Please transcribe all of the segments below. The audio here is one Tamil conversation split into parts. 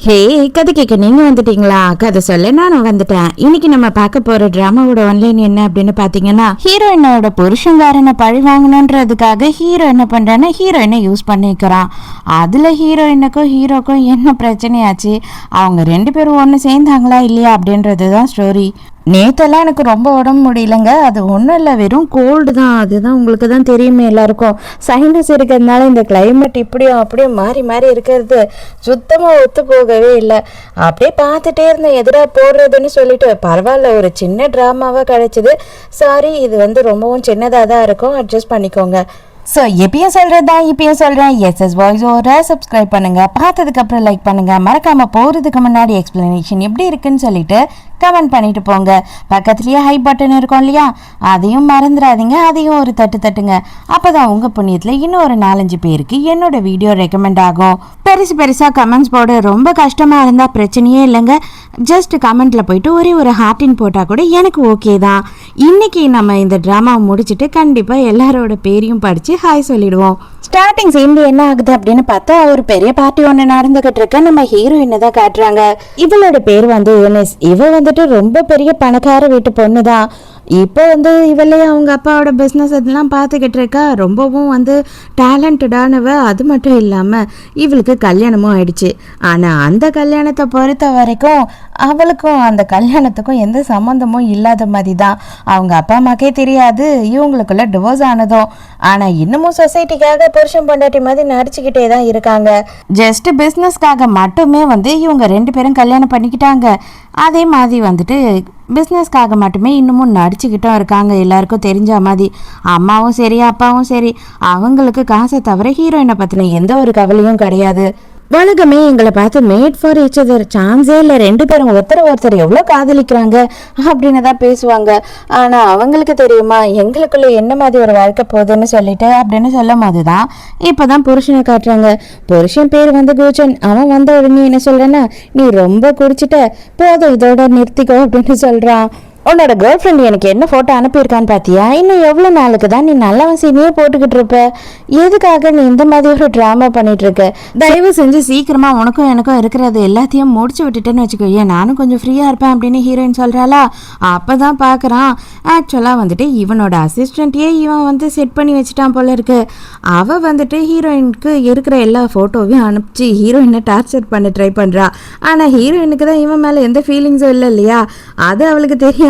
ஹே, கதை கேட்க நீங்க வந்துட்டீங்களா? கதை சொல்ல நானும் வந்துட்டேன். இன்னைக்கு நம்ம பார்க்க போற டிராமாவோட ஒன்லைன் என்ன அப்படின்னு பாத்தீங்கன்னா, ஹீரோயினோட புருஷங்காரனை பழி வாங்கணுன்றதுக்காக ஹீரோ என்ன பண்றான்னா ஹீரோயினை யூஸ் பண்ணிக்கிறான். அதுல ஹீரோயினுக்கும் ஹீரோக்கும் என்ன பிரச்சனையாச்சு, அவங்க ரெண்டு பேரும் ஒன்று சேர்ந்தாங்களா இல்லையா அப்படின்றதுதான் ஸ்டோரி. நேத்தெல்லாம் எனக்கு ரொம்ப உடம்பு முடியலங்க. அது ஒன்றும் இல்லை, வெறும் கோல்டு தான். அதுதான் உங்களுக்கு தான் தெரியுமே எல்லாருக்கும். சைனஸ் இருக்கிறதுனால இந்த கிளைமேட் இப்படியும் அப்படியும் மாறி மாறி இருக்கிறது சுத்தமாக ஒத்து போகவே இல்லை. அப்படியே பார்த்துட்டே இருந்தேன் எதிராக போடுறதுன்னு சொல்லிட்டு. பரவாயில்ல, ஒரு சின்ன ட்ராமாவாக கிடைச்சிது. சாரி, இது ரொம்பவும் சின்னதாக தான் இருக்கும், அட்ஜஸ்ட் பண்ணிக்கோங்க. ஸோ எப்பயும் சொல்கிறதான் இப்பயும் சொல்கிறேன், எஸ்எஸ் வாய்ஸ் ஓவரை சப்ஸ்கிரைப் பண்ணுங்கள், பார்த்ததுக்கப்புறம் லைக் பண்ணுங்கள், மறக்காமல் போகிறதுக்கு முன்னாடி எக்ஸ்ப்ளனேஷன் எப்படி இருக்குன்னு சொல்லிட்டு கமெண்ட் பண்ணிட்டு போங்க. பக்கத்துலேயே ஹை பட்டன் இருக்கும் இல்லையா, அதையும் மறந்துடாதீங்க, அதையும் ஒரு தட்டு தட்டுங்க. அப்போ தான் உங்கள் புண்ணியத்தில் இன்னும் ஒரு 4-5 பேருக்கு என்னோட வீடியோ ரெக்கமெண்ட் ஆகும். பெருசாக கமெண்ட்ஸ் போட ரொம்ப கஷ்டமாக இருந்தால் பிரச்சனையே இல்லைங்க. ஜஸ்ட் கமெண்ட்டில் போயிட்டு ஒரே ஒரு ஹார்ட்டின் போட்டால் கூட எனக்கு ஓகே தான். இன்றைக்கி நம்ம இந்த ட்ராமாவை முடிச்சுட்டு கண்டிப்பாக எல்லாரோட பேரையும் படித்து ஹாய் சொல்லிடுவோம். ஸ்டார்டிங் சீன்ல என்ன ஆகுது அப்படின்னு பார்த்தா, ஒரு பெரிய பார்ட்டி ஒன்று நடந்துகிட்டு இருக்க நம்ம ஹீரோயினை தான் காட்டுறாங்க. இவளோட பேர் யுனிஸ். இவ ரொம்ப பெரிய பணக்கார வீட்டு பொண்ணு தான். இப்போ இவளே அவங்க அப்பாவோட பிஸ்னஸ் இதெல்லாம் பார்த்துக்கிட்டு இருக்கா. ரொம்பவும் டேலண்டடானவ. அது மட்டும் இல்லாமல் இவளுக்கு கல்யாணமும் ஆயிடுச்சு. ஆனால் அந்த கல்யாணத்தை பொறுத்த வரைக்கும் அவளுக்கும் அந்த கல்யாணத்துக்கும் எந்த சம்மந்தமும் இல்லாத மாதிரி தான். அவங்க அப்பா அம்மாக்கே தெரியாது இவங்களுக்குள்ள டிவோர்ஸ் ஆனதும். ஆனால் இன்னமும் சொசைட்டிக்காக புருஷன் பொண்டாட்டி மாதிரி நடிச்சுக்கிட்டே தான் இருக்காங்க. ஜஸ்ட் பிஸ்னஸ்க்காக மட்டுமே இவங்க 2 பேரும் கல்யாணம் பண்ணிக்கிட்டாங்க. அதே மாதிரி பிஸ்னஸ்க்காக மட்டுமே இன்னமும் நடிச்சுக்கிட்டும் இருக்காங்க. எல்லாருக்கும் தெரிஞ்ச மாதிரி அம்மாவும் சரி அப்பாவும் சரி அவங்களுக்கு காசை தவிர ஹீரோயினை பற்றின எந்த ஒரு கவலையும் கிடையாது. உலகமே எங்களை பார்த்து மேட் ஃபார் ஈச் அதர், சான்ஸே இல்லை. 2 பேரும் ஒருத்தர் எவ்வளோ காதலிக்கிறாங்க அப்படின்னு தான் பேசுவாங்க. ஆனால் அவங்களுக்கு தெரியுமா எங்களுக்குள்ள என்ன மாதிரி ஒரு வாழ்க்கை போகுதுன்னு சொல்லிட்டு அப்படின்னு சொல்லும் போது தான் இப்போ தான் புருஷனை காட்டுறாங்க. புருஷன் பேர் கூச்சன். அவன் வந்த உடனே என்ன சொல்கிறேன்னா, நீ ரொம்ப குடிச்சிட்ட, போதும் இதோட நிறுத்திக்கோ அப்படின்னு சொல்கிறான். உன்னோட கேர்ள் ஃப்ரெண்ட் எனக்கு என்ன ஃபோட்டோ அனுப்பியிருக்கான்னு பார்த்தியா? இன்னும் எவ்வளோ நாளுக்கு தான் நீ நல்லவன் சீனியே போட்டுக்கிட்டு இருப்ப? எதுக்காக நீ இந்த மாதிரி ஒரு ட்ராமா பண்ணிட்டு இருக்க? தயவு செஞ்சு சீக்கிரமாக உனக்கும் எனக்கும் இருக்கிறது எல்லாத்தையும் முடிச்சு விட்டுட்டேன்னு வச்சுக்கோ, ஏன் நானும் கொஞ்சம் ஃப்ரீயாக இருப்பேன் அப்படின்னு ஹீரோயின் சொல்கிறாளா. அப்போ தான் பார்க்குறான், ஆக்சுவலாக இவனோட அசிஸ்டண்ட்டையே இவன் செட் பண்ணி வச்சுட்டான் போல இருக்கு. அவள் ஹீரோயினுக்கு இருக்கிற எல்லா ஃபோட்டோவையும் அனுப்பிச்சு ஹீரோயினை டார்ச்சர் பண்ண ட்ரை பண்ணுறா. ஆனால் ஹீரோயினுக்கு தான் இவன் மேலே எந்த ஃபீலிங்ஸும் இல்லை இல்லையா. அது அவளுக்கு தெரியும்.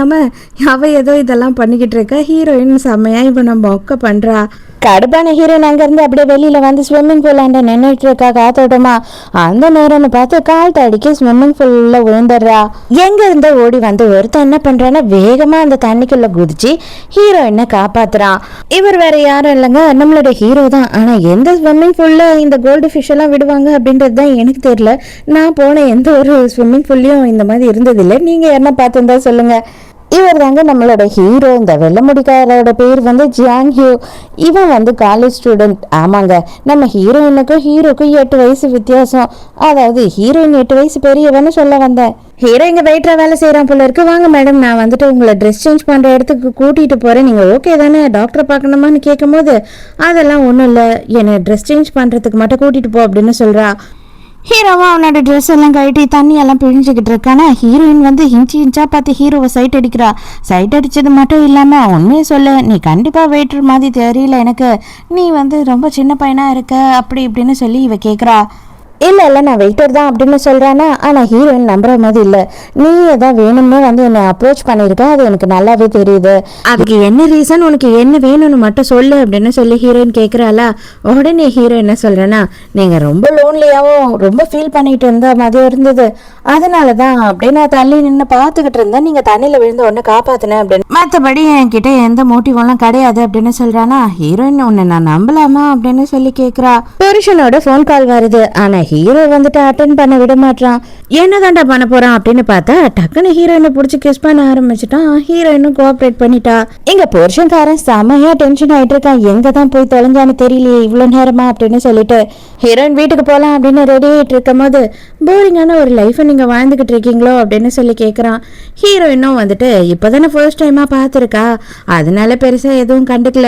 அவ ஏதோ இதெல்லாம் பண்ணிக்கிட்டு இருக்க. ஹீரோயின் செம்மையா இப்ப நம்ம மொக்க பண்றா. கடுப்பான ஹீரோயின் அங்கிருந்து அப்படியே வெளியில ஸ்விம்மிங் பூல் ஆண்ட நின்றுட்டு இருக்கா காத்தோட்டமா. அந்த நேரம்னு பார்த்து கால் தடிக்க ஸ்விம்மிங் பூல்ல விழுந்துடுறா. எங்க இருந்து ஓடி ஒருத்தன் என்ன பண்றான்னா வேகமா அந்த தண்ணிக்குள்ள குதிச்சு ஹீரோயினை காப்பாத்துறான். இவர் வேற யாரும் இல்லைங்க, நம்மளோட ஹீரோ தான். ஆனா எந்த ஸ்விம்மிங் பூல்ல இந்த கோல்டு ஃபிஷ் எல்லாம் விடுவாங்க அப்படின்றது தான் எனக்கு தெரியல. நான் போன எந்த ஒரு ஸ்விம்மிங் பூல்லையும் இந்த மாதிரி இருந்ததில்லை. நீங்க என்ன பார்த்துருந்தா சொல்லுங்க. இவர் தாங்க நம்மளோட ஹீரோ. இந்த வெள்ளமுடிக்காரோட பேர் ஜியாங் ஹியூ. இவன் காலேஜ் ஸ்டூடெண்ட். ஆமாங்க, நம்ம ஹீரோயினுக்கும் ஹீரோக்கும் 8 வயசு வித்தியாசம். அதாவது ஹீரோயின் 8 வயசு பெரியவன்னு சொல்ல வந்தேன். ஹீரோ இங்கே வெயிட்டரா வேலை செய்கிறான் போல இருக்கு. வாங்க மேடம், நான் உங்களை ட்ரெஸ் சேஞ்ச் பண்ணுற இடத்துக்கு கூட்டிகிட்டு போகிறேன். நீங்கள் ஓகே தானே? டாக்டரை பார்க்கணுமான்னு கேட்கும் போது அதெல்லாம் ஒன்றும் இல்லை, என்னை ட்ரெஸ் சேஞ்ச் பண்ணுறதுக்கு மட்டும் கூட்டிகிட்டு போ அப்படின்னு சொல்கிறா. ஹீரோவா அவனோட ட்ரெஸ் எல்லாம் கழட்டி தண்ணி எல்லாம் பிழிஞ்சுக்கிட்டு இருக்கானா. ஹீரோயின் இன்ச்சா பார்த்து ஹீரோவை சைட் அடிக்கிறா. சைட் அடிச்சது மட்டும் இல்லாம உண்மையை சொல்லு, நீ கண்டிப்பா வெயிட்டர் மாதிரி தெரியல எனக்கு, நீ ரொம்ப சின்ன பையனா இருக்க அப்படி இப்படின்னு சொல்லி இவ கேக்குறா. இல்லை நான் வெயிட்டர் தான் அப்படின்னு சொல்கிறானா. ஆனால் ஹீரோயின் நம்புற மாதிரி இல்லை. நீ எதாவது வேணும்னு என்னை அப்ரோச் பண்ணியிருக்க, அது எனக்கு நல்லாவே தெரியுது. அதுக்கு என்ன ரீசன், உனக்கு என்ன வேணும்னு மட்டும் சொல்லு அப்படின்னு சொல்லி ஹீரோயின் கேட்குறாளா. உடனே ஹீரோ என்ன சொல்கிறேன்னா, நீங்கள் ரொம்ப லோன்லியாகவும் ரொம்ப ஃபீல் பண்ணிட்டு இருந்த மாதிரி இருந்தது, அதனால தான் அப்படியே நான் தள்ளி நின்று பார்த்துக்கிட்டு இருந்தேன், நீங்கள் தண்ணியில் விழுந்து ஒன்று காப்பாற்றினேன் அப்படின்னு. மற்றபடி என்கிட்ட எந்த மோட்டிவெல்லாம் கிடையாது அப்படின்னு சொல்கிறானா. ஹீரோயின் உன்னை நான் நம்பலாமா அப்படின்னு சொல்லி கேட்குறா. புருஷனோட ஃபோன் கால் வருது. ஆனால் ஹீரோ அட்டென்ட் பண்ண விட மாட்டான். என்னதான்டா பண்ண போறான் அப்படின்னு பார்த்தா டக்குன்னு ஹீரோயினை பிடிச்சி கிஸ் பண்ண ஆரம்பிச்சுட்டான். ஹீரோயினும் கோஆப்ரேட் பண்ணிட்டா. இங்க புருஷன்காரன் செமையா டென்ஷன் ஆயிட்டு இருக்கான். எங்க தான் போய் தொலைஞ்சான்னு தெரியலையே இவ்வளவு நேரமா அப்படின்னு சொல்லிட்டு ஹீரோயின் வீட்டுக்கு போலாம் அப்படின்னு ரெடி ஆயிட்டு இருக்கும் போது, போரிங்கான ஒரு லைஃபை நீங்க வாழ்ந்துகிட்டு இருக்கீங்களோ அப்படின்னு சொல்லி கேட்கறான். ஹீரோயினும் இப்பதானே ஃபர்ஸ்ட் டைமா பார்த்துருக்கா, அதனால பெருசா எதுவும் கண்டுக்கல.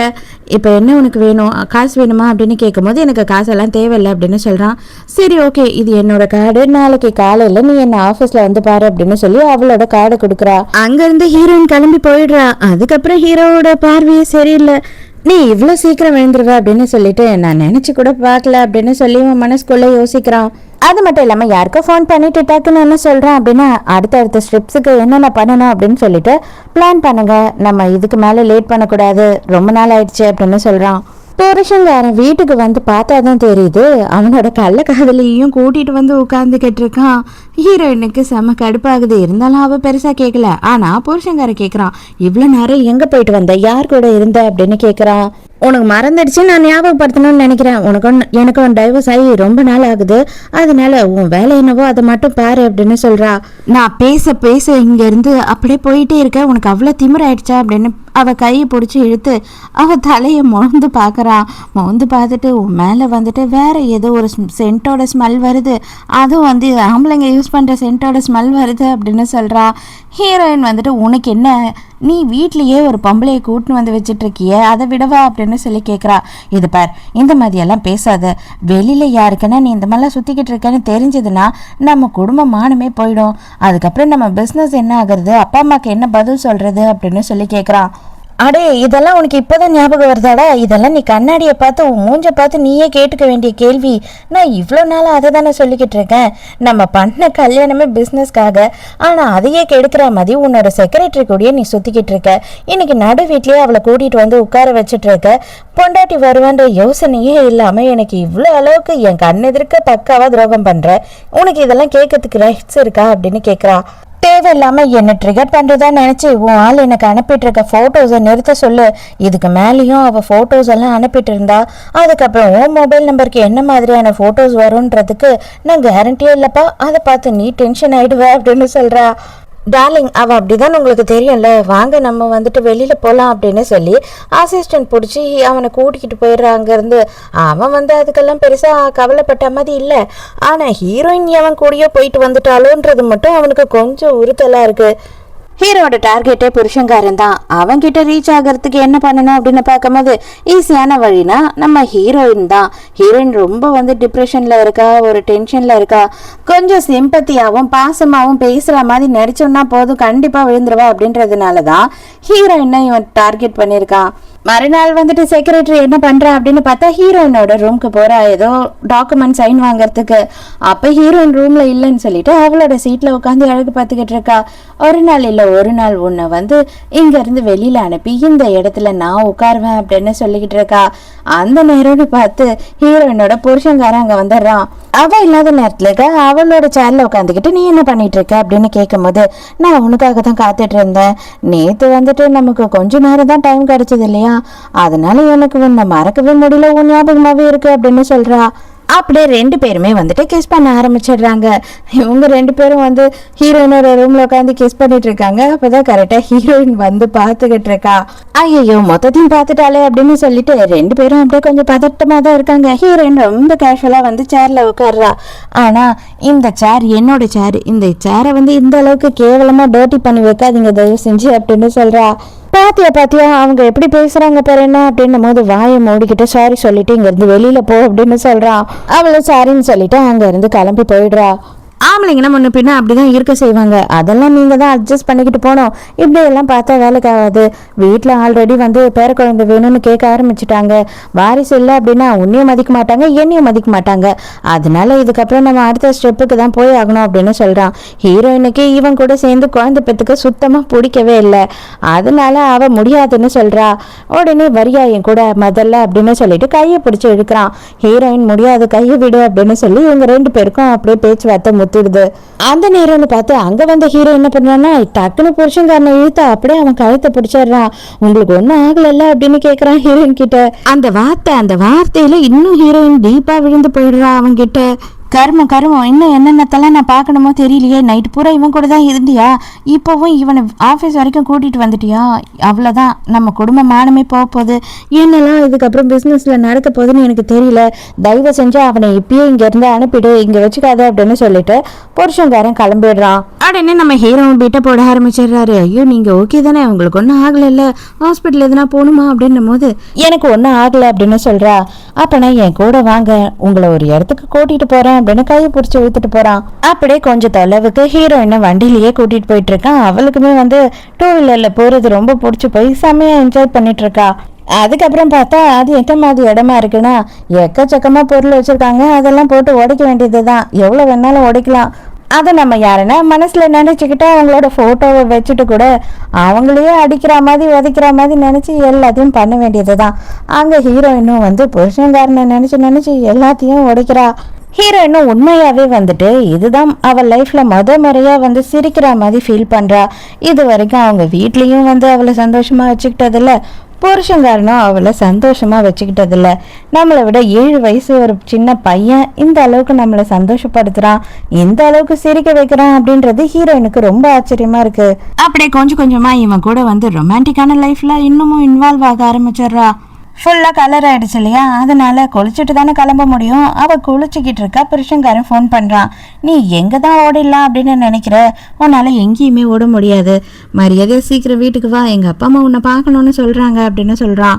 இப்ப என்ன உனக்கு வேணும், காசு வேணுமா அப்படின்னு கேட்கும் போது, எனக்கு காசெல்லாம் தேவையில்லை அப்படின்னு சொல்றான். சரி சரி ஓகே இது என்னோட கார்டு, நாளைக்கு காலையில நீ என்ன ஆபீஸ்ல வந்து பாரு அப்படின்னு சொல்லி அவளோட கார்டை கொடுக்குறா. அங்க இருந்து ஹீரோயின் கிளம்பி போயிடுறா. அதுக்கப்புறம் ஹீரோவோட பார்வையே சரியில்லை. நீ இவ்வளவு சீக்கிரம் விழுந்துருவ அப்படின்னு சொல்லிட்டு நான் நினைச்சு கூட பாக்கல அப்படின்னு சொல்லி உன் மனசுக்குள்ள யோசிக்கிறான். அது மட்டும் இல்லாம யாருக்கோ ஃபோன் பண்ணிட்டு டக்குன்னு என்ன சொல்றான் அப்படின்னா, அடுத்த ஸ்டெப்ஸுக்கு என்னென்ன பண்ணணும் அப்படின்னு சொல்லிட்டு பிளான் பண்ணுங்க, நம்ம இதுக்கு மேல லேட் பண்ணக்கூடாது, ரொம்ப நாள் ஆயிடுச்சு அப்படின்னு சொல்றான். புருஷங்காரன் வீட்டுக்கு வந்து பார்த்தாதான் தெரியுது அவனோட கள்ள காதலியையும் கூட்டிட்டு வந்து உட்கார்ந்துகிட்டு இருக்கான். ஹீரோயினுக்கு செம கடுப்பாகுது. இருந்தாலும் அவ பெருசா கேட்கல. ஆனா புருஷங்காரன் கேட்கறான், இவ்வளவு நேரம் எங்க போயிட்டு வந்த, யார் கூட இருந்த அப்படின்னு கேட்கறான். உனக்கு மறந்துடுச்சு, நான் ஞாபகப்படுத்தணும்னு நினைக்கிறேன். எனக்கும் டைவர்ஸ் ஆகி ரொம்ப நாள் ஆகுது, அதனால உன் வேலை என்னவோ அதை மட்டும் பாரு அப்படின்னு சொல்றா. நான் பேச இங்க இருந்து அப்படியே போயிட்டே இருக்க, உனக்கு அவ்வளவு திமிர் ஆயிடுச்சா அப்படின்னு அவ கையை பிடிச்சி இழுத்து அவ தலையை மொந்து பாக்குறான். மொந்து பார்த்துட்டு உன் மேல வந்துட்டு வேற ஏதோ ஒரு சென்ட்டோட ஸ்மெல் வருது, அதுவும் வந்து ஆம்பளைங்க யூஸ் பண்ற சென்ட்டோட ஸ்மெல் வருது அப்படின்னு சொல்றா. ஹீரோயின் வந்துட்டு உனக்கு என்ன, நீ வீட்லயே ஒரு பொம்பளையை கூட்டின்னு வந்து வச்சுட்டு இருக்கிய, அதை விடவா அப்படின்னு சொல்லி கேட்குறா. இது பார், இந்த மாதிரியெல்லாம் பேசாத, வெளியில யாருக்குன்னா நீ இந்த மாதிரிலாம் சுத்திக்கிட்டு இருக்கேன்னு தெரிஞ்சதுன்னா நம்ம குடும்ப மானமே போயிடும். அதுக்கப்புறம் நம்ம பிஸ்னஸ் என்ன ஆகுறது, அப்பா அம்மாக்கு என்ன பதில் சொல்றது அப்படின்னு சொல்லி கேட்குறான். அடே இதெல்லாம் உனக்கு இப்போதான் ஞாபகம் வருதாடா, இதெல்லாம் நீ கண்ணாடியை பார்த்து உன் மூஞ்ச பார்த்து நீயே கேட்டுக்க வேண்டிய கேள்வி. நான் இவ்வளோ நாளாக அதை தானே சொல்லிக்கிட்டு இருக்கேன், நம்ம பண்ண கல்யாணமே பிஸ்னஸ்க்காக, ஆனால் அதையே கெடுக்கிற மாதிரி உன்னோட செக்ரட்டரி கூடயே நீ சுற்றிக்கிட்டு இருக்க. இன்னைக்கு நடு வீட்லேயே அவளை கூட்டிகிட்டு வந்து உட்கார வச்சுட்டு இருக்க. பொண்டாட்டி வருவான்ற யோசனையே இல்லாமல் எனக்கு இவ்வளோ அளவுக்கு என் கண்ணெதிர்க்க பக்காவாக துரோகம் பண்ணுற, உனக்கு இதெல்லாம் கேட்கறதுக்கு ரைட்ஸ் இருக்கா அப்படின்னு கேட்குறா. தேவையில்லாம என்ன ட்ரிகர் பண்றதா நினைச்சு உன் ஆள் எனக்கு அனுப்பிட்டு இருக்க போட்டோஸை நிறுத்த சொல்லு. இதுக்கு மேலேயும் அவ போட்டோஸ் எல்லாம் அனுப்பிட்டு இருந்தா அதுக்கப்புறம் உன் மொபைல் நம்பருக்கு என்ன மாதிரியான போட்டோஸ் வரும்ன்றதுக்கு நான் கேரண்டியே இல்லப்பா, அதை பார்த்து நீ டென்ஷன் ஆயிடுவ அப்படின்னு சொல்றா. டார்லிங் அவ அப்படிதான் உங்களுக்கு தெரியும்ல, வாங்க நம்ம வந்துட்டு வெளியில போலாம் அப்படின்னு சொல்லி அசிஸ்டன்ட் பிடிச்சி அவனை கூட்டிக்கிட்டு போயிடுறான். அங்கிருந்து அவன் வந்து அதுக்கெல்லாம் பெருசா கவலைப்பட்ட மாதிரி இல்லை. ஆனா ஹீரோயின் அவன் கூடயே போயிட்டு வந்துட்டாலோன்றது மட்டும் அவனுக்கு கொஞ்சம் உறுத்தலா இருக்கு. ஹீரோட டார்கெட்டே புருஷங்காரன் தான். அவன்கிட்ட ரீச் ஆகிறதுக்கு என்ன பண்ணணும் அப்படின்னு பார்க்கும்போது ஈஸியான வழினா நம்ம ஹீரோயின் தான். ஹீரோயின் ரொம்ப வந்து டிப்ரெஷன்ல இருக்கா, ஒரு டென்ஷன்ல இருக்கா, கொஞ்சம் சிம்பத்தியாவும் பாசமாவும் பேசுற மாதிரி நடிச்சோம்னா போதும், கண்டிப்பா விழுந்துருவா அப்படின்றதுனாலதான் ஹீரோயினை இவன் டார்கெட் பண்ணியிருக்கான். மறுநாள் வந்துட்டு செக்ரட்டரி என்ன பண்றா அப்படின்னு பார்த்தா ஹீரோயினோட ரூம்க்கு போறா, ஏதோ டாக்குமெண்ட் சைன் வாங்கறதுக்கு. அப்ப ஹீரோயின் ரூம்ல இல்லைன்னு சொல்லிட்டு அவளோட சீட்ல உட்காந்து அழகு பார்த்துக்கிட்டு இருக்கா. ஒரு நாள் இல்ல ஒரு நாள் உன்னை வந்து இங்க இருந்து வெளியில அனுப்பி இந்த இடத்துல நான் உட்காருவேன் அப்படின்னு சொல்லிக்கிட்டு இருக்கா. அந்த நேரம்னு பார்த்து ஹீரோயினோட புருஷங்காரன் அங்க வந்துடுறான். அவ இல்லாத நேரத்துல அவளோட சேர்ல உட்காந்துக்கிட்டு நீ என்ன பண்ணிட்டு இருக்க அப்படின்னு கேட்கும் போது, நான் உனக்காக தான் காத்துட்டு இருந்தேன், நேத்து வந்துட்டு நமக்கு கொஞ்ச நேரம் தான் டைம் கிடைச்சது இல்லையா, அதனால எனக்கு உன்னை மறக்கவே முடியல, உன் ஞாபகமாவே இருக்கு அப்படின்னு சொல்றா. அப்படியே ரெண்டு பேருமே வந்துட்டு கிஸ் பண்ண ஆரம்பிச்சிடுறாங்க. இவங்க ரெண்டு பேரும் வந்து ஹீரோயினோட ரூம்ல உட்காந்து கிஸ் பண்ணிட்டு இருக்காங்க. அப்பதான் கரெக்டா ஹீரோயின் வந்து பாத்துக்கிட்டு இருக்கா. ஐயோ மொத்தத்தையும் பாத்துட்டாலே அப்படின்னு சொல்லிட்டு ரெண்டு பேரும் அப்படியே கொஞ்சம் பதட்டமா தான் இருக்காங்க. ஹீரோயின் ரொம்ப கேஷுவலா வந்து சேர்ல உட்கார்றா. ஆனா இந்த சேர் என்னோட சேர், இந்த சேரை வந்து இந்த அளவுக்கு கேவலமா டர்ட்டி பண்ணி வைக்காதீங்க தயவு செஞ்சு அப்படின்னு சொல்றா. பாத்தியா அவங்க எப்படி பேசுறாங்க பாரு என்ன அப்படின்னும் போது வாயை மூடிக்கிட்டு சாரி சொல்லிட்டு இங்க இருந்து வெளியில போ அப்படின்னு சொல்றான். அவளும் சாரின்னு சொல்லிட்டு அங்க இருந்து கிளம்பி போயிடுறா. ஆம்பளைங்கன்னா முன்ன பின்ன அப்படிதான் இருக்க செய்வாங்க, அதெல்லாம் நீங்க தான் அட்ஜஸ்ட் பண்ணிக்கிட்டு போனோம். இப்படி எல்லாம் பார்த்தா வேலைக்கு ஆகாது. வீட்டுல ஆல்ரெடி வந்து பேர குழந்தை வேணும்னு கேட்க ஆரம்பிச்சுட்டாங்க. வாரிசு இல்லை அப்படின்னா உன்னையும் மதிக்க மாட்டாங்க, என்னையும் மதிக்க மாட்டாங்க. அதனால இதுக்கப்புறம் நம்ம அடுத்த ஸ்டெப்புக்கு தான் போய் ஆகணும் அப்படின்னு சொல்றான். ஹீரோயினுக்கு இவன் கூட சேர்ந்து குழந்தை பெத்துக்க சுத்தமா பிடிக்கவே இல்லை. அதனால அவ முடியாதுன்னு சொல்றா. உடனே வரியா என் கூட முதல்ல அப்படின்னு சொல்லிட்டு கையை பிடிச்சி இழுக்கிறான். ஹீரோயின் முடியாது, கையை விடு அப்படின்னு சொல்லி இவங்க ரெண்டு பேருக்கும் அப்படியே பேச்சுவார்த்தை முத்திடுது. அந்த நேரம்னு பார்த்து அங்க வந்த ஹீரோ என்ன பண்றான்னா டக்குனு புருஷன்காரனை இழுத்து அப்படியே அவன் கழுத்தை பிடிச்சிடுறான். உங்களுக்கு ஒன்னும் ஆகல அப்படின்னு கேக்குறான் ஹீரோயின் கிட்ட. அந்த வார்த்தையில இன்னும் ஹீரோயின் டீப்பா விழுந்து போயிடுறா அவன் கிட்ட. கர்மம் இன்னும் என்னென்னத்தெல்லாம் நான் பார்க்கணுமோ தெரியலையே, நைட்டு பூரா இவன் கூட தான் இருந்தியா, இப்போவும் இவனை ஆஃபீஸ் வரைக்கும் கூட்டிகிட்டு வந்துட்டியா, அவ்வளோதான் நம்ம குடும்ப மானமே போக போகுது, என்னெல்லாம் இதுக்கப்புறம் பிஸ்னஸில் நடக்க போகுதுன்னு எனக்கு தெரியல, தயவு செஞ்சு அவனை இப்பயே இங்கேருந்து அனுப்பிடு, இங்கே வச்சுக்காத அப்படின்னு சொல்லிட்டு புருஷங்காரன் கிளம்பிடுறான். உடனே நம்ம ஹீரோவும் பீட்டை போட ஆரம்பிச்சிடுறாரு. ஐயோ நீங்க ஓகே தானே, உங்களுக்கு ஒன்றும் ஆகலைல்ல, ஹாஸ்பிட்டல் எதுனா போகணுமா அப்படின்னும் போது எனக்கு ஒன்றும் ஆகலை அப்படின்னு சொல்றா. அப்பனா என் கூட வாங்க, உங்களை ஒரு இடத்துக்கு கூட்டிட்டு போறேன் அப்படின்னு கையை பிடிச்சி இழுத்துட்டு போறான். அப்படியே கொஞ்சம் தொலைவுக்கு ஹீரோயினை வண்டியிலேயே கூட்டிட்டு போயிட்டு இருக்கான். அவளுக்குமே வந்து 2 வீலர்ல போறது ரொம்ப பிடிச்சி போய் செம்மையா என்ஜாய் பண்ணிட்டு இருக்கா. அதுக்கப்புறம் பார்த்தா அது எந்த மாதிரி இடமா இருக்குன்னா எக்கச்சக்கமா பொருள் வச்சிருக்காங்க. அதெல்லாம் போட்டு உடைக்க வேண்டியதுதான், எவ்வளவு வேணாலும் உடைக்கலாம். அதை நம்ம யாருன்னா மனசுல நினைச்சுக்கிட்டு அவங்களோட போட்டோவை வச்சுட்டு கூட அவங்களையே அடிக்கிற மாதிரி உதைக்கிற மாதிரி நினைச்சு எல்லாத்தையும் பண்ண வேண்டியதுதான். அங்க ஹீரோயினும் வந்து புருஷன்காரனை நினைச்சு எல்லாத்தையும் உடைக்கிறா. ஹீரோயினும் உண்மையாவே வந்துட்டு இதுதான் அவள் லைஃப்ல முறையா வந்து சிரிக்கிற மாதிரி ஃபீல் பண்றா. இது வரைக்கும் அவங்க வீட்லயும் வந்து அவளை சந்தோஷமா வச்சுக்கிட்டதில்ல, புருஷங்காரனும் அவளை சந்தோஷமா வச்சுக்கிட்டதில்ல. நம்மளை விட 7 வயசு ஒரு சின்ன பையன் இந்த அளவுக்கு நம்மளை சந்தோஷப்படுத்துறான், இந்த அளவுக்கு சிரிக்க வைக்கிறான் அப்படின்றது ஹீரோயினுக்கு ரொம்ப ஆச்சரியமா இருக்கு. அப்படியே கொஞ்சம் கொஞ்சமா இவன் கூட வந்து ரொமான்டிக்கான லைஃப்ல இன்னமும் இன்வால்வ் ஆக ஆரம்பிச்சிடுறா. ஃபுல்லாக கலர் ஆயிடுச்சு இல்லையா, அதனால குளிச்சுட்டு தானே கிளம்ப முடியும். அவள் குளிச்சுக்கிட்டு இருக்கா. புருஷங்காரன் ஃபோன் பண்ணுறான். நீ எங்கே தான் ஓடிடலாம் அப்படின்னு நினைக்கிற, உன்னால் எங்கேயுமே ஓட முடியாது, மரியாதை சீக்கிரம் வீட்டுக்கு வா, எங்கள் அப்பா அம்மா உன்னை பார்க்கணுன்னு சொல்கிறாங்க அப்படின்னு சொல்கிறான்.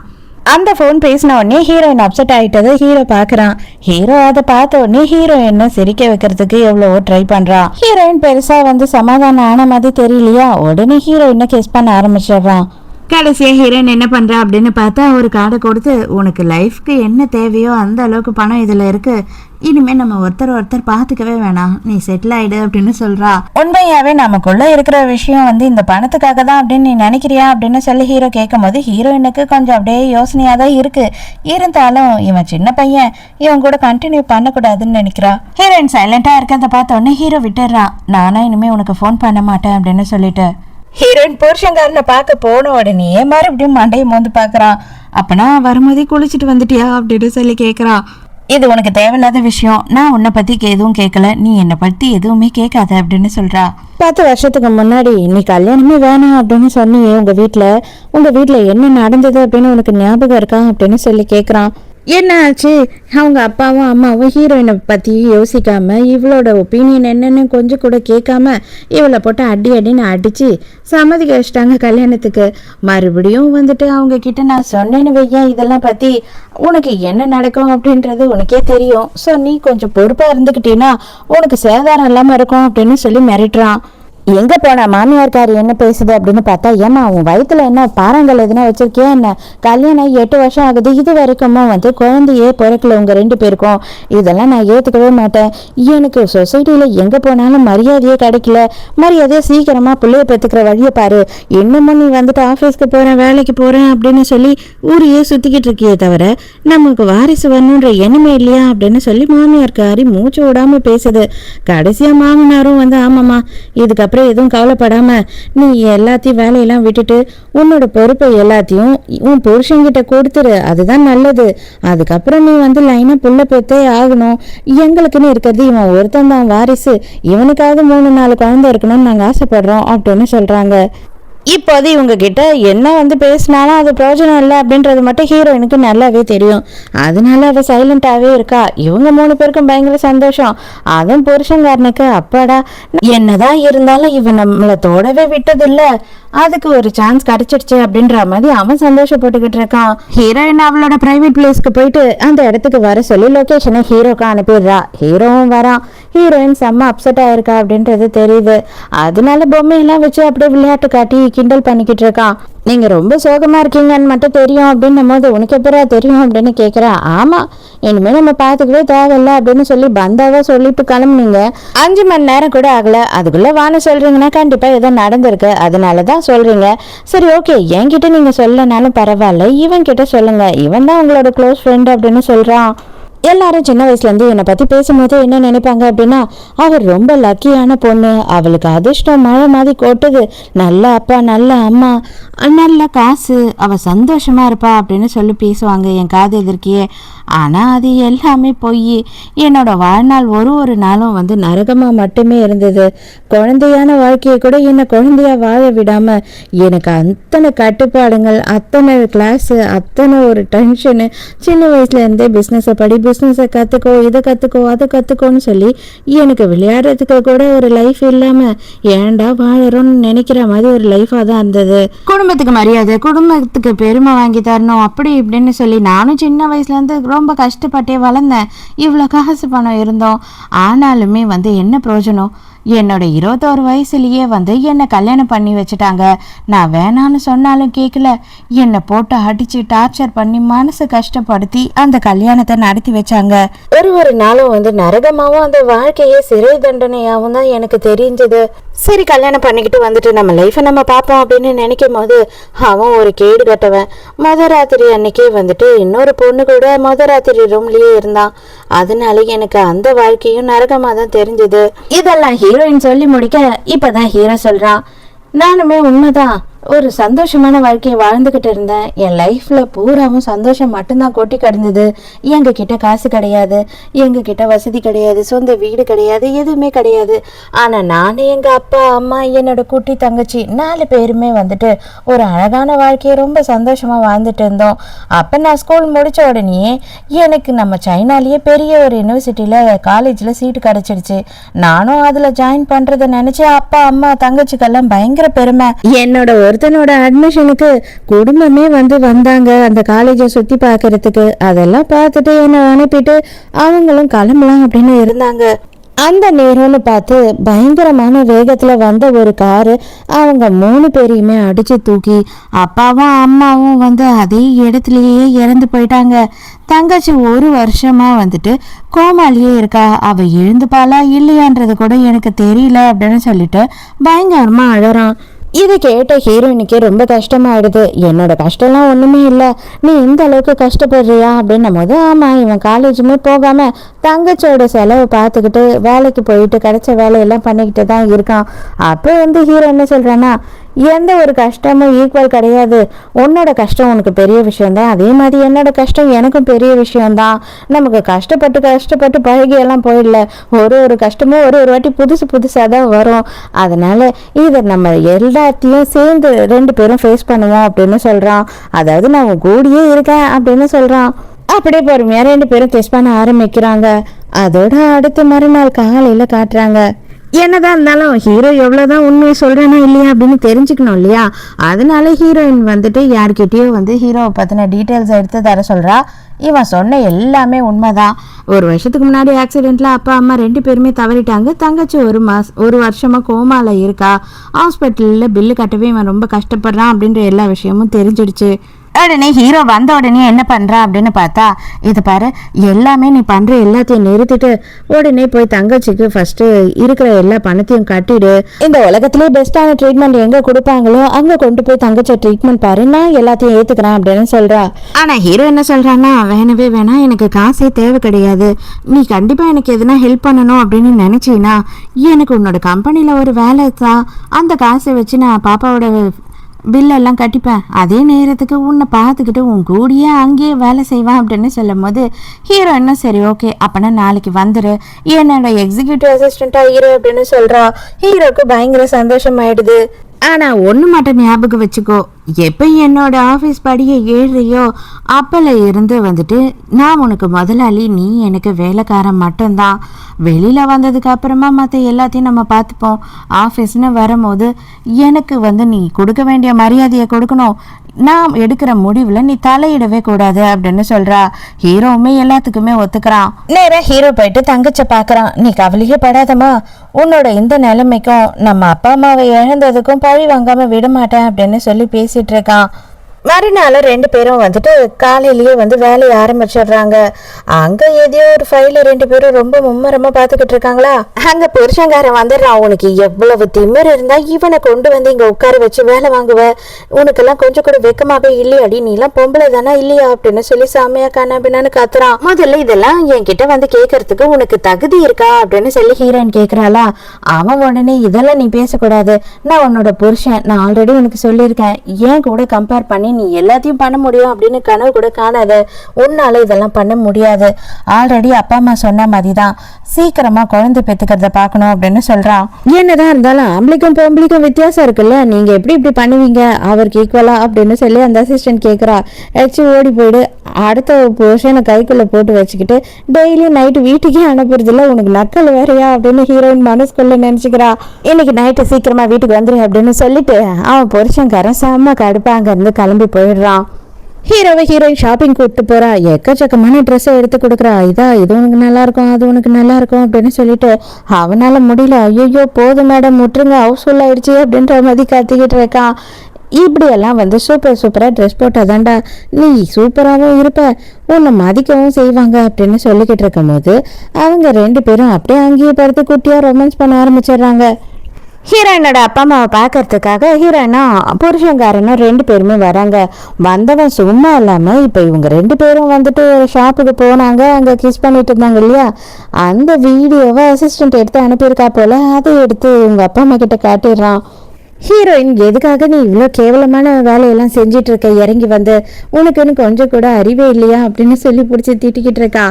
அந்த ஃபோன் பேசின உடனே ஹீரோயின் அப்செட் ஆகிட்டது ஹீரோ பார்க்குறான். ஹீரோ அதை பார்த்த உடனே ஹீரோயினை சிரிக்க வைக்கிறதுக்கு எவ்வளவோ ட்ரை பண்ணுறான். ஹீரோயின் பெருசாக வந்து சமாதானம் ஆன மாதிரி தெரியலையா, உடனே ஹீரோயினை கிஸ் பண்ண ஆரம்பிச்சிடுறான். கடைசியா ஹீரோயின் என்ன பண்றா அப்படின்னு பார்த்தா ஒரு கார்டை கொடுத்து, உனக்கு லைஃப்க்கு என்ன தேவையோ அந்த அளவுக்கு பணம் இதுல இருக்கு, இனிமே நம்ம ஒருத்தர் பார்த்துக்கவே வேணாம், நீ செட்டில் ஆயிடு அப்படின்னு சொல்றா. உண்மையாவே நமக்குள்ள இருக்கிற விஷயம் வந்து இந்த பணத்துக்காக தான் அப்படின்னு நீ நினைக்கிறியா அப்படின்னு சொல்லி ஹீரோ கேட்கும் போது ஹீரோயினுக்கு கொஞ்சம் அப்படியே யோசனையா தான் இருக்கு. இருந்தாலும் இவன் சின்ன பையன், இவன் கூட கண்டினியூ பண்ணக்கூடாதுன்னு நினைக்கிறா. ஹீரோயின் சைலண்டா இருக்கிறத பார்த்த உடனே ஹீரோ விட்டுறான். நானா இனிமே உனக்கு ஃபோன் பண்ண மாட்டேன் அப்படின்னு சொல்லிட்டு ஹீரோயின் புருஷங்காரனை பார்க்க போன உடனே மறுபடியும் மண்டையை மோந்து பார்க்குறான். அப்பனா வரும்போதே குளிச்சுட்டு வந்துட்டியா அப்படின்னு சொல்லி கேட்குறான். இது உனக்கு தேவையில்லாத விஷயம், நான் உன்னை பற்றி எதுவும் கேட்கல, நீ என்னை பற்றி எதுவுமே கேட்காத அப்படின்னு சொல்கிறா. 10 வருஷத்துக்கு முன்னாடி நீ கல்யாணமே வேணாம் அப்படின்னு சொன்னியே, உங்கள் வீட்டில் என்ன நடந்தது அப்படின்னு உனக்கு ஞாபகம் இருக்கா அப்படின்னு சொல்லி கேட்குறான். என்ன ஆச்சு, அவங்க அப்பாவும் அம்மாவும் ஹீரோயினை பற்றி யோசிக்காம இவளோட ஒப்பீனியன் என்னன்னு கொஞ்சம் கூட கேட்காம இவளை போட்டு அடின்னு அடித்து சம்மதிக்க வச்சிட்டாங்க கல்யாணத்துக்கு. மறுபடியும் வந்துட்டு அவங்க கிட்ட நான் சொன்னேன்னு வையன், இதெல்லாம் பற்றி உனக்கு என்ன நடக்கும் அப்படின்றது உனக்கே தெரியும், ஸோ நீ கொஞ்சம் பொறுப்பாக இருந்துக்கிட்டீங்கன்னா உனக்கு சேதாரம் இல்லாமல் இருக்கும் அப்படின்னு சொல்லி மிரட்டுறான். எங்க போன மாமியார்காரி என்ன பேசுது அப்படின்னு பார்த்தா, ஏமா உன் வயிற்றுல என்ன பாறாங்கல் எதுனா வச்சிருக்கியா என்ன, கல்யாணம் 8 வருஷம் ஆகுது, இது வரைக்கும் வந்து குழந்தையே பிறக்கல உங்க 2 பேருக்கும், இதெல்லாம் நான் ஏத்துக்கவே மாட்டேன். எனக்கு சொசைட்டில எங்க போனாலும் மரியாதையே கிடைக்கல, மரியாதையை சீக்கிரமா பிள்ளைய பெற்றுக்கிற வழியை பாரு, இன்னமும் நீ வந்துட்டு ஆஃபீஸ்க்கு போறேன் வேலைக்கு போறேன் அப்படின்னு சொல்லி ஊரையே சுத்திக்கிட்டு இருக்கியே தவிர நமக்கு வாரிசு வரணுன்ற எண்ணமே இல்லையா அப்படின்னு சொல்லி மாமியார்காரி மூச்சு விடாம பேசுது. கடைசியா மாமனாரும் வந்து ஆமாம்மா, இதுக்கப்புறம் எதுவும் கவலைப்படாம நீ எல்லாத்தையும் வேலையெல்லாம் விட்டுட்டு உன்னோட பொறுப்பை எல்லாத்தையும் உன் புருஷன்கிட்ட கொடுத்துரு, அதுதான் நல்லது. அதுக்கப்புறம் நீ வந்து லைனா புள்ள பெத்தே ஆகணும், எங்களுக்குன்னு இருக்கிறது இவன் ஒருத்தன் தான் வாரிசு, இவனுக்காக 3-4 குழந்தை இருக்கணும்னு நாங்க ஆசைப்படுறோம் அப்படின்னு சொல்றாங்க. இப்போது இவங்க கிட்ட என்ன வந்து பேசினாலும் அது பிரயோஜனம் இல்லை அப்படின்றது மட்டும் ஹீரோயினுக்கு நல்லாவே தெரியும். அதனால அவள் சைலண்டாகவே இருக்கா. இவங்க 3 பேருக்கும் பயங்கர சந்தோஷம். அதுவும் புருஷங்காரனுக்கு அப்பாடா என்னதான் இருந்தாலும் இவன் நம்மளை தோடவே விட்டதில்லை, அதுக்கு ஒரு சான்ஸ் கிடைச்சிடுச்சு அப்படின்ற மாதிரி அவன் சந்தோஷப்பட்டுக்கிட்டு இருக்கான். ஹீரோயின் அவளோட பிரைவேட் பிளேஸ்க்கு போயிட்டு அந்த இடத்துக்கு வர சொல்லி லொகேஷனை ஹீரோக்கு அனுப்பிடுறா. ஹீரோவும் வரான். ஹீரோயின் செம்ம அப்செட் ஆயிருக்கா அப்படின்றது தெரியுது. அதனால பொம்மையெல்லாம் வச்சு அப்படியே விளையாட்டு காட்டி கிண்டல் பண்ணிக்கிட்டு இருக்கான். நீங்க ரொம்ப சோகமா இருக்கீங்கன்னு மட்டும் தெரியும் அப்படின்னும் போது உனக்கு எப்பரா தெரியும் அப்படின்னு கேட்குறா. ஆமா, இனிமே நம்ம பார்த்துக்கவே தேவையில்லை அப்படின்னு சொல்லி பந்தாவா சொல்லிட்டு கிளம்புனீங்க, 5 மணி நேரம் கூட ஆகல, அதுக்குள்ள வான சொல்றீங்கன்னா கண்டிப்பா ஏதோ நடந்திருக்கு, அதனாலதான் சொல்றீங்க. சரி ஓகே, என்கிட்ட நீங்க சொல்லனாலும் பரவாயில்ல, இவன் கிட்ட சொல்லுங்க, இவன் தான் உங்களோட க்ளோஸ் ஃப்ரெண்ட் அப்படின்னு சொல்றான். எல்லாரும் சின்ன வயசுலேருந்து என்னை பற்றி பேசும்போது என்ன நினைப்பாங்க அப்படின்னா, அவர் ரொம்ப லக்கியான பொண்ணு, அவளுக்கு அதிர்ஷ்டம் மழை மாதிரி கொட்டுது, நல்ல அப்பா நல்ல அம்மா நல்ல காசு, அவள் சந்தோஷமா இருப்பா அப்படின்னு சொல்லி பேசுவாங்க என் காது எதிர்க்கியே. ஆனால் அது எல்லாமே பொய். என்னோட வாழ்நாள் ஒரு நாளும் வந்து நரகமாக மட்டுமே இருந்தது. குழந்தையான வாழ்க்கையை கூட என்னை குழந்தையா வாழ விடாமல் எனக்கு அத்தனை கட்டுப்பாடுங்கள், அத்தனை கிளாஸு, அத்தனை ஒரு டென்ஷனு, சின்ன வயசுலேருந்தே பிஸ்னஸை படி பிஸ்னஸை கற்றுக்கோ, இதை கற்றுக்கோ, அதை கற்றுக்கோன்னு சொல்லி எனக்கு விளையாடுறதுக்கு கூட ஒரு லைஃப் இல்லாமல் ஏன்டா வாழறோன்னு நினைக்கிற மாதிரி ஒரு லைஃபாக தான் இருந்தது. குடும்பத்துக்கு மரியாதை, குடும்பத்துக்கு பெருமை வாங்கி தரணும் அப்படி இப்படின்னு சொல்லி நானும் சின்ன வயசுலேருந்து ரொம்ப கஷ்டப்பட்டே வளர்ந்தேன். இவ்வளோ காசு பணம் இருந்தோம். ஆனாலுமே என்ன பிரயோஜனம்? என்னோட 21 வயசுலயே என்னை கல்யாணம் பண்ணி வச்சுட்டாங்க. நான் வேணான்னு சொன்னாலும் கேட்கல. என்னை போட்டு அடிச்சு டார்ச்சர் பண்ணி மனசு கஷ்டப்படுத்தி அந்த கல்யாணத்தை நடத்தி வச்சாங்க. ஒரு நாளும் நரகமாவும் அந்த வாழ்க்கையே சிறை தண்டனையாவும் தான் எனக்கு தெரிஞ்சது. சரி, கல்யாணம் பண்ணிக்கிட்டு நம்ம லைஃபை நம்ம பார்ப்போம் அப்படின்னு நினைக்கும் போது அவன் ஒரு கேடு கட்டவன். ராத்திரி அன்னைக்கே இன்னொரு பொண்ணு கூட ராத்திரி ரூம்லயே இருந்தான். அதனால எனக்கு அந்த வாழ்க்கையும் நரகமா தான் தெரிஞ்சது. இதெல்லாம் ஹீரோயின் சொல்லி முடிக்க இப்பதான் ஹீரோ சொல்றான், நானுமே உண்மைதான் ஒரு சந்தோஷமான வாழ்க்கையை வாழ்ந்துகிட்டு இருந்தேன். என் லைஃப்ல பூராவும் சந்தோஷம் மட்டும்தான் கொட்டி கிடந்தது. எங்க கிட்ட காசு கிடையாது, எங்க கிட்ட வசதி கிடையாது, சொந்த வீடு கிடையாது, எதுவுமே கிடையாது. ஆனா நானே எங்க அப்பா அம்மா என்னோட குட்டி தங்கச்சி 4 பேருமே ஒரு அழகான வாழ்க்கையை ரொம்ப சந்தோஷமா வாழ்ந்துட்டு இருந்தோம். அப்ப நான் ஸ்கூல் முடிச்ச உடனே எனக்கு நம்ம சைனாலேயே பெரிய ஒரு யூனிவர்சிட்டியில காலேஜ்ல சீட்டு கிடைச்சிடுச்சு. நானும் அதுல ஜாயின் பண்றதை நினைச்சு அப்பா அம்மா தங்கச்சிக்கெல்லாம் பயங்கர பெருமை. என்னோட ஒருத்தனோட அட்மிஷனுக்கு குடும்பமே வந்தாங்க அந்த காலேஜை சுத்தி பாக்குறதுக்கு. அதெல்லாம் பார்த்துட்டு என்னை அனுப்பிட்டு அவங்களும் கிளம்பலாம் அப்படின்னு இருந்தாங்க. அந்த நேரம்னு பார்த்து பயங்கரமான வேகத்துல வந்த ஒரு காரு அவங்க 3 பேரையுமே அடிச்சு தூக்கி அப்பாவும் அம்மாவும் அதே இடத்துலயே இறந்து போயிட்டாங்க. தங்கச்சி 1 வருஷமா கோமாலியே இருக்கா. அவ எழுந்துப்பாளா இல்லையான்றது கூட எனக்கு தெரியல அப்படின்னு சொல்லிட்டு பயங்கரமா அழறான். இதை கேட்ட ஹீரோயினுக்கே ரொம்ப கஷ்டமாயிடுது. என்னோட கஷ்டம்லாம் ஒண்ணுமே இல்லை, நீ இந்த அளவுக்கு கஷ்டப்படுறியா அப்படின்னும் போது ஆமா, இவன் காலேஜுமே போகாம தங்கச்சியோட செலவை பார்த்துக்கிட்டு வேலைக்கு போயிட்டு கிடைச்ச வேலையெல்லாம் பண்ணிக்கிட்டு தான் இருக்கான். அப்போ ஹீரோ என்ன சொல்றான்னா, எந்த ஒரு கஷ்டமும் ஈக்குவல் கிடையாது. உன்னோட கஷ்டம் உனக்கு பெரிய விஷயம்தான், அதே மாதிரி என்னோட கஷ்டம் எனக்கும் பெரிய விஷயம்தான். நமக்கு கஷ்டப்பட்டு பழகியெல்லாம் போயிடல. ஒரு கஷ்டமும் ஒரு வாட்டி புதுசாக தான் வரும். அதனால இதை நம்ம எல்லாத்தையும் சேர்ந்து 2 பேரும் ஃபேஸ் பண்ணுவோம் அப்படின்னு சொல்றான். அதாவது நான் உன் கூடயே இருக்கேன் அப்படின்னு சொல்றான். அப்படியே பொறுமையா 2 பேரும் ஃபேஸ் பண்ண ஆரம்பிக்கிறாங்க. அதோட அடுத்த மறுநாள் காலையில காட்டுறாங்க. என்னதான் இருந்தாலும் ஹீரோ எவ்வளவுதான் உண்மையை சொல்றேனா இல்லையா அப்படின்னு தெரிஞ்சுக்கணும் இல்லையா. அதனால ஹீரோயின் யார்கிட்டயோ ஹீரோவை பத்தின டீட்டெயில்ஸ் எடுத்து தர சொல்றா. இவன் சொன்ன எல்லாமே உண்மைதான். 1 வருஷத்துக்கு முன்னாடி ஆக்சிடென்ட்ல அப்பா அம்மா 2 பேருமே தவறிட்டாங்க. தங்கச்சி 1 வருஷமா கோமால இருக்கா. ஹாஸ்பிட்டல்ல பில்லு கட்டவே இவன் ரொம்ப கஷ்டப்படுறான் அப்படின்ற எல்லா விஷயமும் தெரிஞ்சிடுச்சு. உடனே ஹீரோ வந்த உடனே என்ன பண்றான் அப்படின்னு பார்த்தா, இது பாரு, எல்லாமே நீ பண்ற எல்லாத்தையும் நிறுத்திட்டு உடனே போய் தங்கச்சிக்கு ஃபர்ஸ்ட் இருக்கிற எல்லா பணத்தையும் கட்டிடு. இந்த உலகத்திலே பெஸ்டான ட்ரீட்மெண்ட் எங்க கொடுப்பாங்களோ அங்க கொண்டு போய் தங்கச்சி ட்ரீட்மெண்ட் பாரு, நான் எல்லாத்தையும் ஏத்துக்கிறேன் அப்படின்னு சொல்றா. ஆனா ஹீரோ என்ன சொல்றான்னா, வேணவே வேணாம், எனக்கு காசே தேவை கிடையாது. நீ கண்டிப்பா எனக்கு எதுனா ஹெல்ப் பண்ணணும் அப்படின்னு நினைச்சீன்னா எனக்கு உன்னோட கம்பெனில ஒரு வேலை தான். அந்த காசை வச்சு நான் பாப்பாவோட பில்லெல்லாம் கட்டிப்பேன். அதே நேரத்துக்கு உன்னை பார்த்துக்கிட்டு உன் கூடியே அங்கேயே வேலை செய்வான் அப்படின்னு சொல்லும் போது ஹீரோ என்ன சரி ஓகே அப்பனா நாளைக்கு வந்துரு, என்னோட எக்ஸிக்யூட்டிவ் அசிஸ்டண்டா ஹீரோ அப்படின்னு சொல்றா. ஹீரோக்கு பயங்கர சந்தோஷம் ஆயிடுது. ஆனா ஒண்ணு மட்டும் ஞாபகம் வச்சுக்கோ, எப்ப என்னோட ஆபீஸ் படியை ஏறுறியோ அப்பல இருந்து நான் உனக்கு முதலாளி, நீ எனக்கு வேலைக்காரன் மட்டும்தான். வெளியில வந்ததுக்கு அப்புறமா மற்ற எல்லாத்தையும் நம்ம பார்த்துப்போம். ஆஃபீஸ்னு வரும்போது எனக்கு நீ கொடுக்க வேண்டிய மரியாதையை கொடுக்கணும். நான் எடுக்கிற முடிவுல நீ தலையிடவே கூடாது அப்படின்னு சொல்றா. ஹீரோவுமே எல்லாத்துக்குமே ஒத்துக்கிறான். நேரா ஹீரோ போயிட்டு தங்கச்ச பாக்குறான். நீ கவலையே படாதமா, உன்னோட இந்த நிலைமைக்கும் நம்ம அப்பா அம்மாவை இழந்ததுக்கும் பழி வாங்காம விட மாட்டேன் அப்படின்னு சொல்லி பேசிட்டு இருக்கான். மறுநாள் 2 பேரும் காலையிலேயே வேலையை ஆரம்பிச்சிடுறாங்க. அங்க எதையோ ஒரு ஃபைல 2 பேரும் ரொம்ப மும்மரமா பாத்துக்கிட்டு இருக்காங்களா. அங்க புருஷங்காரன் வந்துடுறான். உனக்கு எவ்வளவு திமிர் இருந்தா இவனை கொண்டு இங்க உட்கார வச்சு வேலை வாங்குவ? உனக்கெல்லாம் கொஞ்சம் கூட வெக்கமாவே இல்லையாடி? நீ எல்லாம் பொம்பளை தானா இல்லையா அப்படின்னு சொல்லி சாமியா கண்ணாபின்னு கத்துறான். முதல்ல இதெல்லாம் என்கிட்ட கேட்கறதுக்கு உனக்கு தகுதி இருக்கா அப்படின்னு சொல்லி ஹீரோயின் கேக்குறாளா. அவன் உடனே இதெல்லாம் நீ பேசக்கூடாது, நான் உன்னோட புருஷன், நான் ஆல்ரெடி உனக்கு சொல்லியிருக்கேன், ஏன் கூட கம்பேர் பண்ணி நீ எல்லாத்தையும் பண்ண முடியும் அப்படின்னு கனவு கூட காணாத. உன்னால இதெல்லாம் பண்ண முடியாது. ஆல்ரெடி அப்பா அம்மா சொன்ன மாதிரிதான் சீக்கிரமா குழந்தை பெத்துக்கிறத பாக்கணும் அப்படின்னு சொல்றான். என்னதான் இருந்தாலும் ஆம்பளைக்கும் பொம்பளைக்கும் வித்தியாசம் இருக்குல்ல, நீங்க எப்படி இப்படி பண்ணுவீங்க அவருக்கு ஈக்குவலா அப்படின்னு சொல்லி அந்த அசிஸ்டன்ட் கேக்குறா. ஓடி போயிடு, அடுத்த புருஷனை கைக்குள்ள போட்டு வச்சுக்கிட்டு டெய்லி நைட்டு வீட்டுக்கே அனுப்புறதுல உனக்கு நக்கல் வேறையா அப்படின்னு ஹீரோயின் மனசுக்குள்ள நினைச்சுக்கிறா. இன்னைக்கு நைட்டு சீக்கிரமா வீட்டுக்கு வந்துரு அப்படின்னு சொல்லிட்டு அவன் புருஷன்காரன் செம்ம கடுப்பா அங்க இருந்து கிளம்பி போயிடுறான். ஹீரோயின் ஷாப்பிங் கூப்பிட்டு போறா. எக்கச்சக்கமான ட்ரெஸ்ஸை எடுத்து கொடுக்குறா. இது உனக்கு நல்லா இருக்கும், அது உனக்கு நல்லா இருக்கும் அப்படின்னு சொல்லிட்டு அவனால முடியல. ஐயோ போதும் மேடம் முட்டுருங்க, ஹவுஸ் ஃபுல் ஆயிடுச்சு அப்படின்ற மாதிரி கத்திக்கிட்டு இருக்கான். இப்படியெல்லாம் சூப்பராக ட்ரெஸ் போட்டாதான்டா நீ சூப்பராகவும் இருப்ப, உன்னை மதிக்கவும் செய்வாங்க அப்படின்னு சொல்லிக்கிட்டு இருக்கும் போது அவங்க 2 பேரும் அப்படியே அங்கேயே படுத்து குட்டியாக ரொமான்ஸ் பண்ண ஆரம்பிச்சிடுறாங்க. ஹீரோயினோட அப்பா அம்மாவை பார்க்கறதுக்காக ஹீரோயினும் புருஷன்காரனும் 2 பேருமே வராங்க. வந்தவன் சும்மா இல்லாமல் இப்போ இவங்க 2 பேரும் வந்துட்டு ஒரு ஷாப்புக்கு போனாங்க. அங்கே கிஸ் பண்ணிட்டு இருந்தாங்க இல்லையா, அந்த வீடியோவை அசிஸ்டன்ட் எடுத்து அனுப்பியிருக்கா போல. அதை எடுத்து இவங்க அப்பா அம்மா கிட்ட காட்டிடுறான். ஹீரோயின் எதுக்காக நீ இவ்வளோ கேவலமான வேலையெல்லாம் செஞ்சிட்டு இருக்க, இறங்கி வந்து உனக்குன்னு கொஞ்சம் கூட அறிவே இல்லையா அப்படின்னு சொல்லி பிடிச்சி திட்டிக்கிட்டு இருக்கா.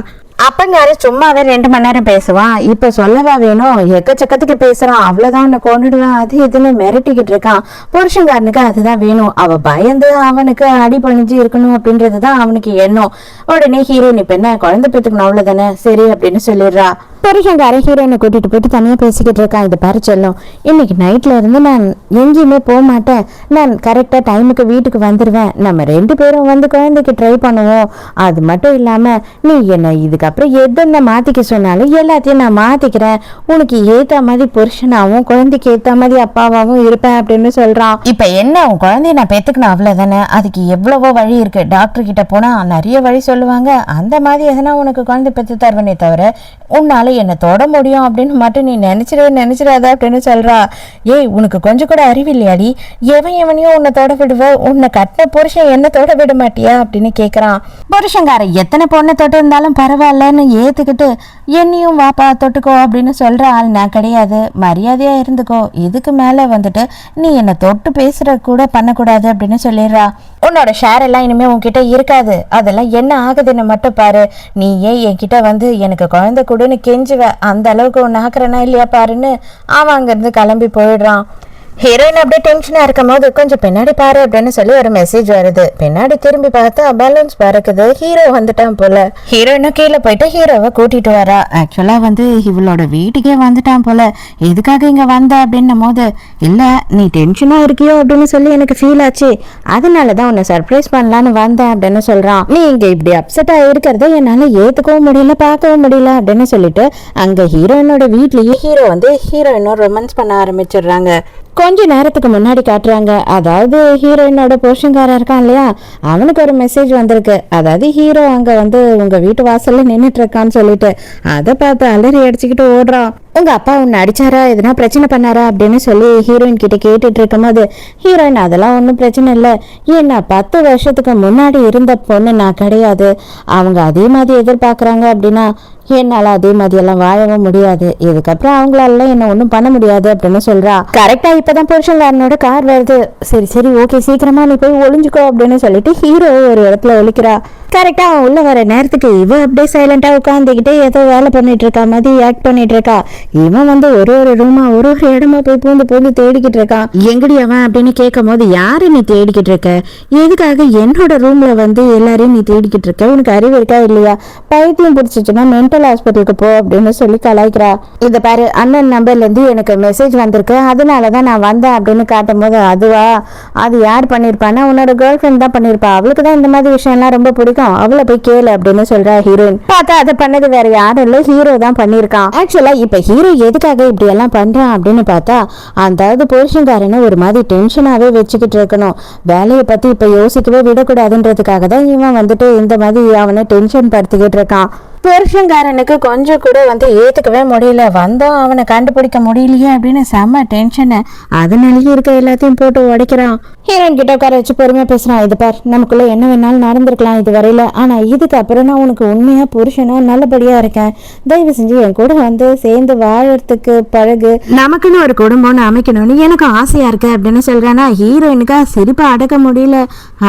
அப்பங்காரு சும்மாவே 2 மணி நேரம் பேசுவான், இப்ப சொல்லவா வேணும், எக்கச்சக்கத்துக்கு பேசுறான், அவ்வளவுதான் உன்னை கொண்டுடுவான், அது இதுன்னு மிரட்டிக்கிட்டு இருக்கான். புருஷன்காரனுக்கு அதுதான் வேணும், அவ பயந்து அவனுக்கு அடி பணிஞ்சு இருக்கணும் அப்படின்றதுதான் அவனுக்கு எண்ணம். உடனே ஹீரோயின் இப்ப என்ன குழந்தை பெற்றுக்கணும் அவ்வளவுதானே சரி அப்படின்னு சொல்லிடுறா. புருஷன்காரன் ஹீரோயினை கூட்டிட்டு போயிட்டு தனியா பேசிக்கிட்டு இருக்கான். இது பாரு செல்லும், இன்னைக்கு நைட்ல இருந்து நான் எங்கேயுமே போக மாட்டேன், நான் கரெக்டா டைமுக்கு வீட்டுக்கு வந்துடுவேன், நம்ம 2 பேரும் வந்து குழந்தைக்கு ட்ரை பண்ணுவோம். அது மட்டும் இல்லாம நீ என்ன இதுக்கப்புறம் எதுன்னு மாத்திக்க சொன்னாலும் எல்லாத்தையும் நான் மாத்திக்கிறேன், உனக்கு ஏத்த மாதிரி புருஷனாவும் குழந்தைக்கு ஏத்த மாதிரி அப்பாவாவும் இருப்பேன் அப்படின்னு சொல்றான். இப்ப என்ன உன் குழந்தைய நான் பெத்துக்கணும் அவ்வளவுதானே, அதுக்கு எவ்வளவோ வழி இருக்கு, டாக்டர் கிட்ட போனா நிறைய வழி சொல்லுவாங்க, அந்த மாதிரி எதனா உனக்கு குழந்தை பெத்து தருவனே தவிர உன்னால என்னை தொட முடியும் அப்படின்னு மட்டும் நீ நினைச்சிடாத அப்படின்னு சொல்றா. ஏய் உனக்கு கொஞ்சம் கூட அறிவில்லையாடி, எவனையும் உன்னை தொட விடுவ, உன்னை கட்டின புருஷன் என்ன தொட விட மாட்டியா அப்படின்னு கேக்குறான். புருஷங்கார எத்தனை பொண்ணை தொட்டு இருந்தாலும் பரவாயில்லன்னு ஏத்துக்கிட்டு என்னையும் வாப்பா தொட்டுக்கோ அப்படின்னு சொல்ற ஆள் நான் கிடையாது, மரியாதையா இருந்துக்கோ, இதுக்கு மேல வந்துட்டு நீ என்னை தொட்டு பேசுற கூட பண்ணக்கூடாது அப்படின்னு சொல்லிடுறா. உன்னோட ஷேர் எல்லாம் இனிமே உன்கிட்ட இருக்காது, அதெல்லாம் என்ன ஆகுதுன்னு மட்டும் பாரு, நீ ஏன் என்கிட்ட வந்து எனக்கு குழந்தை கூடன்னு கெஞ்சுவ, அந்த அளவுக்கு ஒன்று ஆக்குறனா இல்லையா பாருன்னு அவன் அங்கிருந்து கிளம்பி போயிடுறான். ஹீரோயின் அப்படியே டென்ஷனா இருக்கும் போது கொஞ்சம் பின்னாடி பாரு அப்படின்னு சொல்லி ஒரு மெசேஜ் வருது. பின்னாடி திரும்பி பார்த்தா பேலன்ஸ் பறக்குது, ஹீரோ வந்துட்டான் போல. ஹீரோயினும் கீழே போயிட்டு ஹீரோவை கூட்டிட்டு வரா. ஆக்சுவலா இவளோட வீட்டுக்கே வந்துட்டான் போல. எதுக்காக இங்க வந்த அப்படின்னும் போது இல்ல நீ டென்ஷனா இருக்கியோ அப்படின்னு சொல்லி எனக்கு ஃபீல் ஆச்சு, அதனாலதான் உன்னை சர்ப்ரைஸ் பண்ணலான்னு வந்தேன் அப்படின்னு சொல்றான். நீ இங்க இப்படி அப்செட்டா இருக்கிறத என்னால ஏத்துக்கவும் முடியல பார்க்கவும் முடியல அப்படின்னு சொல்லிட்டு அங்க ஹீரோயினோட வீட்லயே ஹீரோயினோட ரொமான்ஸ் பண்ண ஆரம்பிச்சிடுறாங்க. கொஞ்ச நேரத்துக்கு முன்னாடி காட்டுறாங்க, அதாவது ஹீரோயினோட புருஷன்காரன் இருக்கான் இல்லையா, அவனுக்கு ஒரு மெசேஜ் வந்திருக்கு. அதாவது ஹீரோ அங்க உங்க வீட்டு வாசல்ல நின்றுட்டு இருக்கான்னு சொல்லிட்டு அதை பார்த்து அலறி அடிச்சுக்கிட்டு ஓடுறான். உங்க அப்பா உன்னை அடிச்சாரா, எதுனா பிரச்சனை பண்ணாரா அப்படின்னு சொல்லி ஹீரோயின் கிட்ட கேட்டுட்டு இருக்கும் போது ஹீரோயின் அதெல்லாம் ஒன்றும் பிரச்சனை இல்லை, ஏன்னா 10 வருஷத்துக்கு முன்னாடி இருந்த பொண்ணு நான் கிடையாது, அவங்க அதே மாதிரி எதிர்பார்க்குறாங்க அப்படின்னா என்னால அதே மாதிரி எல்லாம் வாழவும் முடியாது, இதுக்கப்புறம் அவங்களால என்ன ஒன்றும் பண்ண முடியாது அப்படின்னு சொல்றா. கரெக்டா இப்பதான் புருஷன்காரனோட கார் வருது. சரி ஓகே சீக்கிரமா நீ போய் ஒளிஞ்சுக்கோ அப்படின்னு சொல்லிட்டு ஹீரோ ஒரு இடத்துல ஒழிக்கிறா. கரெக்டா அவன் உள்ள வர நேரத்துக்கு இவ அப்படியே சைலண்டா உட்காந்துக்கிட்டே ஏதோ வேலை பண்ணிட்டு இருக்கா மாதிரி ஆக்ட் பண்ணிட்டு இருக்கா. இவன் ஒரு ரூமா ஒரு இடமா போய் பூந்து தேடிக்கிட்டு இருக்கான். எங்கடி அவன் அப்படின்னு கேட்கும் போது யாரு நீ தேடிக்கிட்டு இருக்க, எதுக்காக என்னோட ரூம்ல எல்லாரையும் நீ தேடிக்கிட்டு இருக்க, உனக்கு அறிவு இருக்கா இல்லையா, பைத்தியம் பிடிச்சிச்சுன்னா மென்டல் ஹாஸ்பிட்டலுக்கு போ அப்படின்னு சொல்லி கலாய்க்கிறா. இத பாரு அண்ணன் நம்பர்ல இருந்து எனக்கு மெசேஜ் வந்திருக்கு, அதனாலதான் நான் வந்தேன் அப்படின்னு காட்டும் போது அதுவா, அது யார் பண்ணிருப்பான்னா உன்னோட கேர்ள் ஃப்ரெண்ட் தான் பண்ணிருப்பா, அவளுக்கு தான் இந்த மாதிரி விஷயம் எல்லாம் ரொம்ப பிடிக்கும், அவளை போய் கேளு அப்படின்னு சொல்றா ஹீரோயின். பார்த்தா அதை பண்ணது வேற யாரும் இல்ல, ஹீரோ தான் பண்ணிருக்கான். ஆக்சுவலா இப்ப ஹீரோ எதுக்காக இப்படி எல்லாம் பண்றான் அப்படின்னு பார்த்தா அதாவது புருஷன்காரனை ஒரு மாதிரி டென்ஷனாவே வச்சுக்கிட்டு இருக்கணும், வேலையை பத்தி இப்ப யோசிக்கவே விடக்கூடாதுன்றதுக்காக தான் இவன் இந்த மாதிரி அவனை டென்ஷன் படுத்திக்கிட்டு இருக்கான். புருஷங்காரனுக்கு கொஞ்சம் கூட வந்து ஏத்துக்கவே முடியல. வந்தோம் அவனை கண்டுபிடிக்க முடியலையே அப்படின்னு செம்ம டென்ஷனு. அதனாலயே இருக்க எல்லாத்தையும் போட்டு உடைக்கிறான். ஹீரோயின் கிட்ட உட்கார வச்சு பொறுமையா பேசுறான். இது பார், நமக்குள்ள என்ன வேணாலும் நடந்திருக்கலாம் இது வரையில, ஆனா இதுக்கு அப்புறம் நான் உனக்கு உண்மையா புருஷனா நல்லபடியா இருக்கேன். தயவு செஞ்சு என் கூட வந்து சேர்ந்து வாழறதுக்கு பழகு. நமக்குன்னு ஒரு குடும்பம்னு அமைக்கணும்னு எனக்கு ஆசையா இருக்கு அப்படின்னு சொல்றானா. ஹீரோயினுக்கா சிரிப்பா அடக்க முடியல.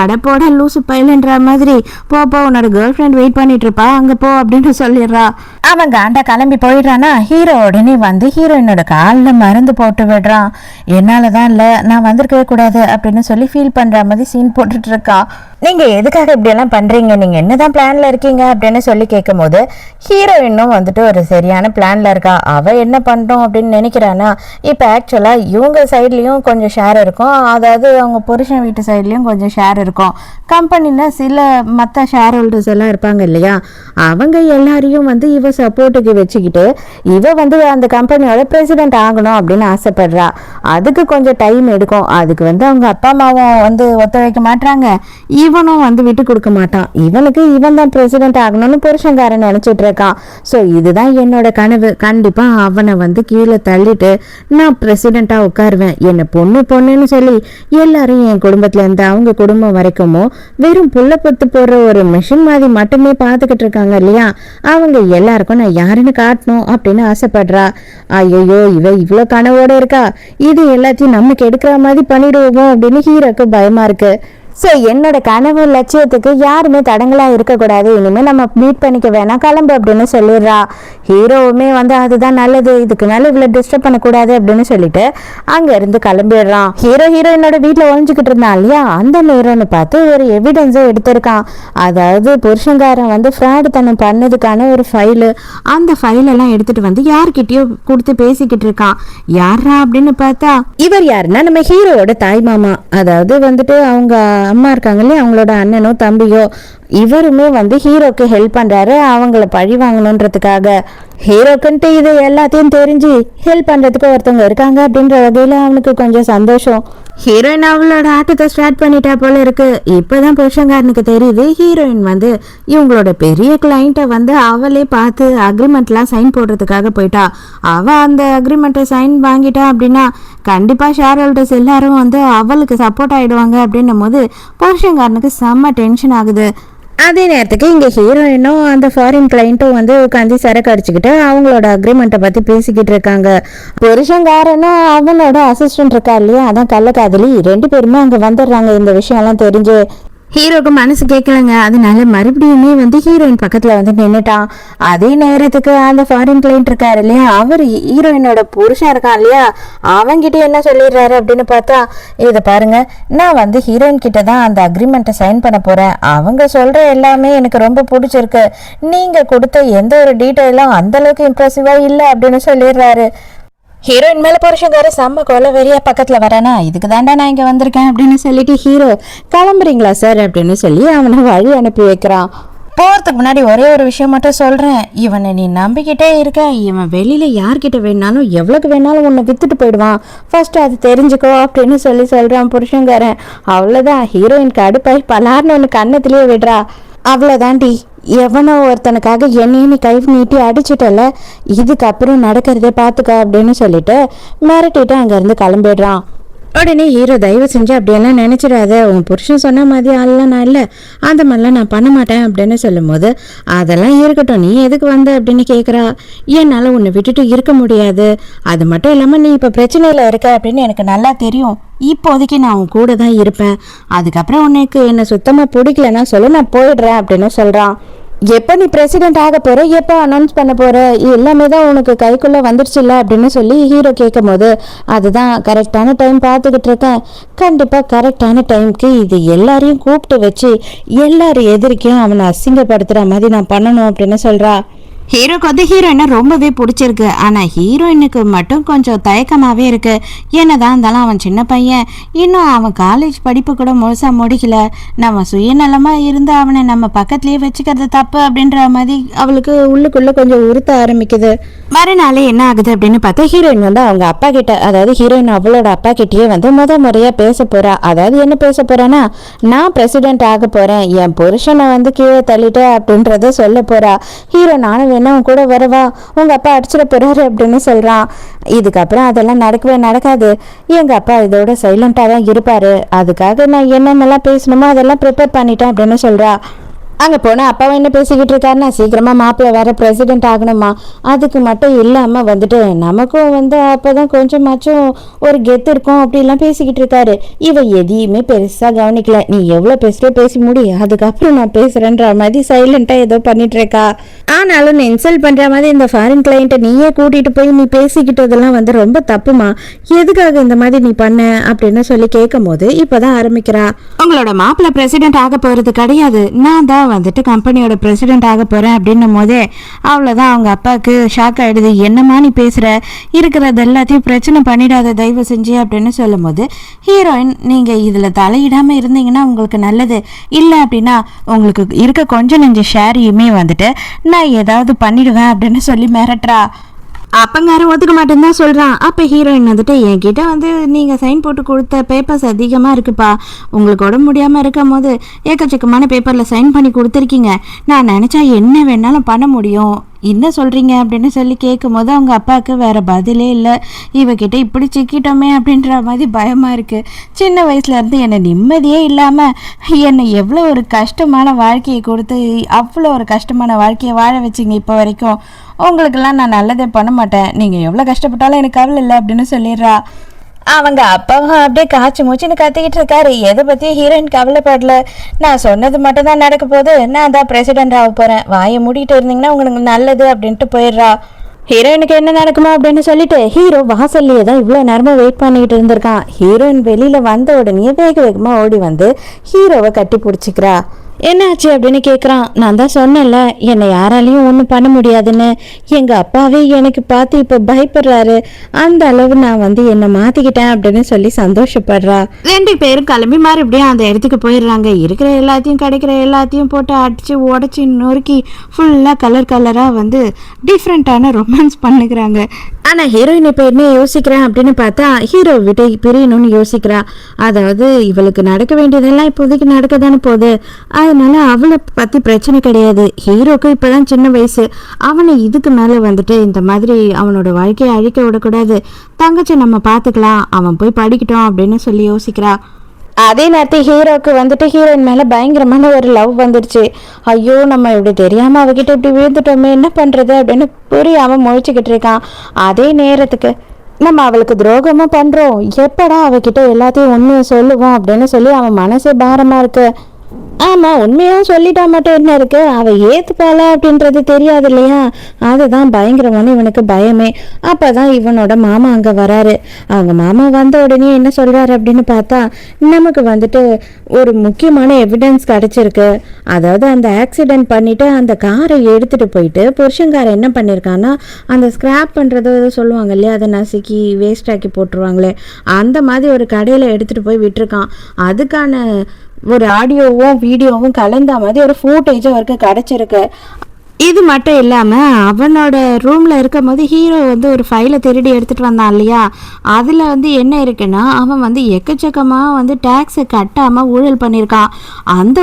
அடப்போட லூசு பைலன்ற மாதிரி, போ உன்னோட கேர்ள் ஃப்ரெண்ட் வெயிட் பண்ணிட்டு இருப்பா, அங்க போ அப்படின்னு சொல்லிடுறா. அவன் காண்டா கிளம்பி போயிடுறானா. ஹீரோ உடனே வந்து ஹீரோயினோட காலில் மருந்து போட்டு விடுறான். என்னாலதான் இல்ல, நான் வந்திருக்கவே கூடாது அப்படின்னு சொல்லி ஃபீல் பண்ற மாதிரி சீன் போட்டுட்டு இருக்கா. நீங்க எதுக்காக இப்படி எல்லாம் பண்றீங்க, நீங்க என்னதான் பிளான்ல இருக்கீங்க அப்படின்னு சொல்லி கேட்கும் போது ஹீரோயினும் வந்துட்டு ஒரு சரியான பிளான்ல இருக்கா. அவ என்ன பண்றோம் அப்படின்னு நினைக்கிறானா. இப்ப ஆக்சுவலா இவங்க சைட்லயும் கொஞ்சம் ஷேர் இருக்கும், அதாவது அவங்க புருஷன் வீட்டு சைட்லயும் கொஞ்சம் ஷேர் இருக்கும். கம்பெனில சில மற்ற ஷேர் ஹோல்டர்ஸ் எல்லாம் இருப்பாங்க இல்லையா, அவங்க எல்லாரையும் வந்து இவ சப்போர்ட்டுக்கு வச்சுக்கிட்டு இவ வந்து அந்த கம்பெனியோட பிரசிடென்ட் ஆகணும் அப்படின்னு ஆசைப்படுறா. அதுக்கு கொஞ்சம் டைம் எடுக்கும். அதுக்கு வந்து அவங்க அப்பா அம்மாவும் வந்து ஒத்துழைக்க மாட்டாங்க, இவனும் வந்து விட்டு கொடுக்க மாட்டான். இவனுக்கு இவன் தான் பிரசிடென்ட் ஆகணும்னு புருஷங்காரன் நினைச்சிட்டு இருக்கான். ஸோ இதுதான் என்னோட கனவு, கண்டிப்பா அவனை வந்து கீழே தள்ளிட்டு நான் பிரசிடென்ட்டா உட்காருவேன். என்னை பொண்ணுன்னு சொல்லி எல்லாரும் என் குடும்பத்துல இருந்து அவங்க குடும்பம் வரைக்குமோ வெறும் புள்ள பொத்து போடுற ஒரு மிஷின் மாதிரி மட்டுமே பார்த்துக்கிட்டு இருக்காங்க இல்லையா, அவங்க எல்லாருக்கும் நான் யாருன்னு காட்டணும் அப்படின்னு ஆசைப்படுறா. ஐயோ, இவ இவ்வளோ கனவோட இருக்கா, இது எல்லாத்தையும் நமக்கு எடுக்கிற மாதிரி பண்ணிடுவோம் அப்படின்னு ஹீரோக்கு பயமா இருக்கு. ஸோ என்னோட கனவு லட்சியத்துக்கு யாருமே தடங்களா இருக்கக்கூடாது, இனிமேல் நம்ம மீட் பண்ணிக்க வேணாம், கிளம்பு அப்படின்னு சொல்லிடுறா. ஹீரோவுமே வந்து அதுதான் நல்லது, இதுக்கு மேலே இவ்வளோ டிஸ்டர்ப் பண்ணக்கூடாது அப்படின்னு சொல்லிட்டு அங்கேருந்து கிளம்பிடுறான். ஹீரோயினோட வீட்டில் ஒழிஞ்சிக்கிட்டு இருந்தான் இல்லையா, அந்த நேரம்னு பார்த்து ஒரு எவிடன்ஸை எடுத்திருக்கான். அதாவது புருஷங்காரன் வந்து ஃப்ராடு தன்னை பண்ணதுக்கான ஒரு ஃபைலு. அந்த ஃபைலெல்லாம் எடுத்துட்டு வந்து யார்கிட்டயோ கொடுத்து பேசிக்கிட்டு இருக்கான். யாரா அப்படின்னு பார்த்தா இவர் யாருன்னா நம்ம ஹீரோவோட தாய் மாமா, அதாவது வந்துட்டு அவங்க அம்மா இருக்காங்க இல்லையா, அவங்களோட அண்ணனோ தம்பியோ. இவருமே வந்து ஹீரோக்கு ஹெல்ப் பண்றாரு அவங்கள பழி வாங்கணுன்றதுக்காக. ஹீரோக்குன்ட்டு இது எல்லாத்தையும் தெரிஞ்சு ஹெல்ப் பண்றதுக்கு ஒருத்தவங்க இருக்காங்க அப்படின்ற வகையில அவனுக்கு கொஞ்சம் சந்தோஷம். ஹீரோயின் அவளோட ஆட்டத்தை ஸ்டார்ட் பண்ணிட்டா போல இருக்கு. இப்பதான் புருஷங்காரனுக்கு தெரியுது ஹீரோயின் வந்து இவங்களோட பெரிய கிளைண்ட்டை வந்து அவளே பார்த்து அக்ரிமெண்ட்லாம் சைன் போடுறதுக்காக போயிட்டா. அவ அந்த அக்ரிமெண்ட்டை சைன் வாங்கிட்டா அப்படின்னா கண்டிப்பா ஷேர் ஹோல்டர்ஸ் எல்லாரும் வந்து அவளுக்கு சப்போர்ட் ஆயிடுவாங்க அப்படின்னும் போது புருஷங்காரனுக்கு செம்ம டென்ஷன் ஆகுது. அதே நேரத்துக்கு இங்கே ஹீரோயினும் அந்த ஃபாரின் கிளைண்ட்டும் வந்து உட்காந்து சரக்கு அடிச்சுக்கிட்டு அவங்களோட அக்ரிமெண்ட்டை பற்றி பேசிக்கிட்டு இருக்காங்க. புருஷங்காரனும் அவனோட அசிஸ்டன்ட் இருக்கா இல்லையா, அதான் கள்ளக்காதலி, 2 பேருமே அங்கே வந்துடுறாங்க இந்த விஷயம்லாம் தெரிஞ்சு. ஹீரோக்கு மனசு கேட்கலங்க, அதனால மறுபடியுமே வந்து ஹீரோயின் பக்கத்துல வந்து நின்னுட்டான். அதே நேரத்துக்கு அந்த ஃபாரின் கிளைண்ட் இருக்காரு இல்லையா, அவர் ஹீரோயினோட புருஷன் இருக்கான் இல்லையா, அவங்கிட்ட என்ன சொல்லிடுறாரு அப்படின்னு பார்த்தா, இதை பாருங்க, நான் வந்து ஹீரோயின் கிட்ட தான் அந்த அக்ரிமெண்ட்டை சைன் பண்ண போறேன், அவங்க சொல்ற எல்லாமே எனக்கு ரொம்ப பிடிச்சிருக்கு, நீங்க கொடுத்த எந்த ஒரு டீட்டெயிலும் அந்த அளவுக்கு இம்ப்ரெசிவா இல்லை அப்படின்னு சொல்லிடுறாரு. ஹீரோயின் மேல புருஷங்கார செம்ம கொலை வெறியா பக்கத்துல வரானா. இதுக்கு தாண்டா நான் இங்க வந்திருக்கேன் அப்படின்னு சொல்லிட்டு ஹீரோ கிளம்புறீங்களா சார் அப்படின்னு சொல்லி அவனை வழி அனுப்பி வைக்கிறான். போறதுக்கு முன்னாடி ஒரே ஒரு விஷயம் மட்டும் சொல்றேன், இவனை நீ நம்பிக்கிட்டே இருக்க, இவன் வெளியில யார்கிட்ட வேணாலும் எவ்வளவுக்கு வேணாலும் உன்னை வித்துட்டு போயிடுவான், ஃபர்ஸ்ட் அது தெரிஞ்சுக்கோ அப்படின்னு சொல்றான் புருஷங்காரன். அவ்வளவுதான், ஹீரோயின் கடுப்பாய் பலார்னு ஒன்று கண்ணத்திலேயே விடுறா. அவ்வளோதாண்டி, எவனோ ஒருத்தனுக்காக என்னையும் நீ கை நீட்டி அடிச்சுட்டல, இதுக்கப்புறம் நடக்கிறதே பார்த்துக்க அப்படின்னு சொல்லிட்டு மிரட்டிட்டு அங்கேருந்து கிளம்பிடுறான். உடனே ஹீரோ தயவு செஞ்சு அப்படியெல்லாம் நினைச்சிடாத, உன் புருஷன் சொன்ன மாதிரி ஆள்லாம் நான் இல்லை, அந்த மாதிரிலாம் நான் பண்ண மாட்டேன் அப்படின்னு சொல்லும் போது அதெல்லாம் இருக்கட்டும், நீ எதுக்கு வந்த அப்படின்னு கேட்குறா. என்னால் உன்னை விட்டுட்டு இருக்க முடியாது, அது மட்டும் இல்லாமல் நீ இப்போ பிரச்சனையில் இருக்க அப்படின்னு எனக்கு நல்லா தெரியும், இப்போதைக்கு நான் உன் கூட தான் இருப்பேன், அதுக்கப்புறம் உனக்கு என்னை சுத்தமாக பிடிக்கலன்னா சொல்ல, நான் போயிடுறேன் அப்படின்னு சொல்கிறான். எப்போ நீ பிரசிடென்ட் ஆக போற, எப்போ அனௌன்ஸ் பண்ண போற, எல்லாமே தான் உனக்கு கைக்குள்ள வந்துருச்சுல்ல அப்படின்னு சொல்லி ஹீரோ கேட்கும் போது அதுதான் கரெக்டான டைம் பார்த்துக்கிட்டு இருக்கேன், கண்டிப்பா கரெக்டான டைமுக்கு இது எல்லாரையும் கூப்பிட்டு வச்சு எல்லாரும் எதிர்க்கையும் அவனை அசிங்கப்படுத்துற மாதிரி நான் பண்ணணும் அப்படின்னு சொல்றா. ஹீரோக்கு வந்து ஹீரோயினை ரொம்பவே பிடிச்சிருக்கு. ஆனால் ஹீரோயினுக்கு மட்டும் கொஞ்சம் தயக்கமாகவே இருக்கு. என்னதான் இருந்தாலும் அவன் சின்ன பையன், இன்னும் அவன் காலேஜ் படிப்பு கூட முழுசாக முடிக்கல. நம்ம சுயநலமாக இருந்து அவனை நம்ம பக்கத்துலேயே வச்சுக்கிறது தப்பு அப்படின்ற மாதிரி அவளுக்கு உள்ளுக்குள்ளே கொஞ்சம் உறுத்த ஆரம்பிக்குது. மறுநாள் என்ன ஆகுது அப்படின்னு பார்த்தா ஹீரோயின் வந்து அவங்க அப்பா கிட்ட, அதாவது ஹீரோயின் அவளோட அப்பா கிட்டேயே வந்து முறையாக பேச போறா. அதாவது என்ன பேச போறான்னா, நான் பிரசிடென்ட் ஆக போறேன், என் புருஷனை வந்து கீழே தள்ளிட்டேன் அப்படின்றத சொல்ல போறா. ஹீரோ நானும் வேணா உன் கூட வரவா, உங்க அப்பா அடிச்சிட போறாரு அப்படின்னு சொல்றான். இதுக்கப்புறம் அதெல்லாம் நடக்கவே நடக்காது, எங்க அப்பா இதோட சைலண்டா தான் இருப்பாரு, அதுக்காக நான் என்னென்னலாம் பேசணுமோ அதெல்லாம் ப்ரிப்பேர் பண்ணிட்டேன் அப்படின்னு சொல்றா. அங்கே போனால் அப்பாவை என்ன பேசிக்கிட்டு இருக்காருன்னா, சீக்கிரமாக மாப்பிள்ளை வேற பிரசிடென்ட் ஆகணுமா, அதுக்கு மட்டும் இல்லாமல் வந்துட்டு நமக்கும் வந்து அப்போ தான் கொஞ்சமாச்சும் ஒரு கெத்து இருக்கும் அப்படிலாம் பேசிக்கிட்டு இருக்காரு. இவ எதையுமே பெருசாக கவனிக்கல. நீ எவ்வளோ பேசுகிற பேசி முடி, அதுக்கப்புறம் நான் பேசுகிறேன்ற மாதிரி சைலண்ட்டாக ஏதோ பண்ணிட்டு இருக்கா. ஆனாலும் நீ இன்சல்ட் பண்ணுற மாதிரி இந்த ஃபாரின் கிளைண்ட்டை நீயே கூட்டிகிட்டு போய் நீ பேசிக்கிட்டதெல்லாம் வந்து ரொம்ப தப்புமா, எதுக்காக இந்த மாதிரி நீ பண்ண அப்படின்னு சொல்லி கேட்கும் போது இப்போதான் ஆரம்பிக்கிறா. உங்களோட மாப்பிள்ளை பிரசிடென்ட் ஆக போகிறது கிடையாது, நான் தான் வந்துட்டு கம்பெனியோட பிரசிடென்ட் ஆக போறேன் அப்படின்னும் போதே அவ்வளோதான் அவங்க அப்பாவுக்கு ஷாக் ஆயிடுது. என்னமா நீ பேசுற, இருக்கிறது எல்லாத்தையும் பிரச்சனை பண்ணிடாத தயவு செஞ்சு அப்படின்னு சொல்லும் போது ஹீரோயின், நீங்க இதுல தலையிடாம இருந்தீங்கன்னா உங்களுக்கு நல்லது, இல்லை அப்படின்னா உங்களுக்கு இருக்க கொஞ்சம் நெஞ்ச ஷேரையுமே வந்துட்டு நான் ஏதாவது பண்ணிடுவேன் அப்படின்னு சொல்லி மிரட்டுறா. அப்பங்காரன் ஒத்துக்க மாட்டேன்னு தான் சொல்கிறான். அப்போ ஹீரோயின் வந்துட்டு, என்கிட்ட வந்து நீங்கள் சைன் போட்டு கொடுத்த பேப்பர்ஸ் அதிகமாக இருக்குப்பா, உங்களுக்கு உடம்பு முடியாமல் இருக்கும் போது ஏக்கச்சக்கமான பேப்பரில் சைன் பண்ணி கொடுத்துருக்கீங்க, நான் நினச்சா என்ன வேணாலும் பண்ண முடியும், என்ன சொல்கிறீங்க அப்படின்னு சொல்லி கேட்கும் போது அவங்க அப்பாவுக்கு வேறு பதிலே இல்லை. இவகிட்ட இப்படி சிக்கிட்டோமே அப்படின்ற மாதிரி பயமாக இருக்குது. சின்ன வயசுலேருந்து என்னை நிம்மதியே இல்லாமல் என்னை எவ்வளோ ஒரு கஷ்டமான வாழ்க்கையை கொடுத்து அவ்வளோ ஒரு கஷ்டமான வாழ்க்கையை வாழ வச்சிங்க இப்போ வரைக்கும், உங்களுக்கெல்லாம் நான் நல்லதே பண்ண மாட்டேன், நீங்கள் எவ்வளோ கஷ்டப்பட்டாலும் எனக்கு கவலை இல்லை அப்படின்னு சொல்லிடுறா. அவங்க அப்பாவும் அப்படியே காய்ச்சி மூச்சின்னு கத்திக்கிட்டு இருக்காரு. எதை பற்றியும் ஹீரோயின் கவலைப்படல. நான் சொன்னது மட்டும் தான் நடக்க போது, நான் தான் பிரசிடென்ட் ஆக போகிறேன், வாயை மூடிட்டு இருந்தீங்கன்னா உங்களுக்கு நல்லது அப்படின்ட்டு போயிடுறா. ஹீரோயினுக்கு என்ன நடக்குமா அப்படின்னு சொல்லிட்டு ஹீரோ வாசல்லையே தான் இவ்வளோ நேரமாக வெயிட் பண்ணிக்கிட்டு இருந்திருக்கான். ஹீரோயின் வெளியில் வந்த உடனே வேக வேகமாக ஓடி வந்து ஹீரோவை கட்டி பிடிச்சிக்கிறா. என்னாச்சு அப்படின்னு கேட்குறான். நான் தான் சொன்னேன்ல, என்னை யாராலையும் ஒன்றும் பண்ண முடியாதுன்னு, எங்கள் அப்பாவே எனக்கு பார்த்து இப்போ பயப்படுறாரு, அந்த அளவு நான் வந்து என்னை மாற்றிக்கிட்டேன் அப்படின்னு சொல்லி சந்தோஷப்படுறா. 2 பேரும் கிளம்பி மறுபடியும் அந்த இடத்துக்கு போயிடுறாங்க. இருக்கிற எல்லாத்தையும் கிடைக்கிற எல்லாத்தையும் போட்டு அடித்து உடச்சி நொறுக்கி ஃபுல்லாக கலர் கலராக வந்து டிஃப்ரெண்ட்டான ரொமான்ஸ் பண்ணுகிறாங்க. ஆனால் ஹீரோயின் இப்போ என்ன யோசிக்கிறேன் அப்படின்னு பார்த்தா, ஹீரோ விட்டு பிரியணும்னு யோசிக்கிறா. அதாவது இவளுக்கு நடக்க வேண்டியதெல்லாம் இப்போதைக்கு நடக்க தானே போகுது, அதனால அவளை பற்றி பிரச்சனை கிடையாது. ஹீரோக்கு இப்போதான் சின்ன வயசு, அவனை இதுக்கு மேலே வந்துட்டு இந்த மாதிரி அவனோட வாழ்க்கையை அழிக்க விடக்கூடாது, தங்கச்சி நம்ம பார்த்துக்கலாம், அவன் போய் படிக்கட்டும் அப்படின்னு சொல்லி யோசிக்கிறா. அதே நேரத்தில் ஹீரோக்கு வந்துட்டு ஹீரோயின் மேலே பயங்கரமான ஒரு லவ் வந்துடுச்சு. ஐயோ நம்ம இப்படி தெரியாமல் அவகிட்ட இப்படி விழுந்துட்டோமே, என்ன பண்ணுறது அப்படின்னு புரியாமல் முழிச்சுக்கிட்டு இருக்கான். அதே நேரத்துக்கு நம்ம அவளுக்கு துரோகமும் பண்ணுறோம், எப்படா அவகிட்ட எல்லாத்தையும் உண்மையை சொல்லுவோம் அப்படின்னு சொல்லி அவன் மனசே பாரமாக இருக்கு. ஆமாம், உண்மையாக சொல்லிட்டா மட்டும் என்ன இருக்கு, அவள் ஏற்றுப்பாளா அப்படின்றது தெரியாது இல்லையா, அதுதான் பயங்கரமான இவனுக்கு பயமே. அப்போ தான் இவனோட மாமா அங்கே வராரு. அவங்க மாமா வந்த உடனே என்ன சொல்கிறாரு அப்படின்னு பார்த்தா, நமக்கு வந்துட்டு ஒரு முக்கியமான எவிடன்ஸ் கிடச்சிருக்கு. அதாவது அந்த ஆக்சிடென்ட் பண்ணிவிட்டு அந்த காரை எடுத்துகிட்டு போயிட்டு புருஷங்காரன் என்ன பண்ணியிருக்கான்னா, அந்த ஸ்க்ராப் பண்ணுறதோ ஏதோ சொல்லுவாங்க இல்லையா, அதை நசுக்கி வேஸ்டாக்கி போட்டுருவாங்களே, அந்த மாதிரி ஒரு கடையில் எடுத்துகிட்டு போய் விட்டுருக்கான். அதுக்கான ஒரு ஆடியோவும் வீடியோவும் கலந்த மாதிரி ஒரு ஃபுட்டேஜ் அவருக்கு கிடச்சிருக்கு. இது மட்டும் இல்லாமல் அவனோட ரூமில் இருக்கும் போது ஹீரோ வந்து ஒரு ஃபைலை திருடி எடுத்துகிட்டு வந்தான் இல்லையா, அதில் வந்து என்ன இருக்குன்னா, அவன் வந்து எக்கச்சக்கமாக வந்து டேக்ஸை கட்டாமல் ஊழல் பண்ணியிருக்கான். அந்த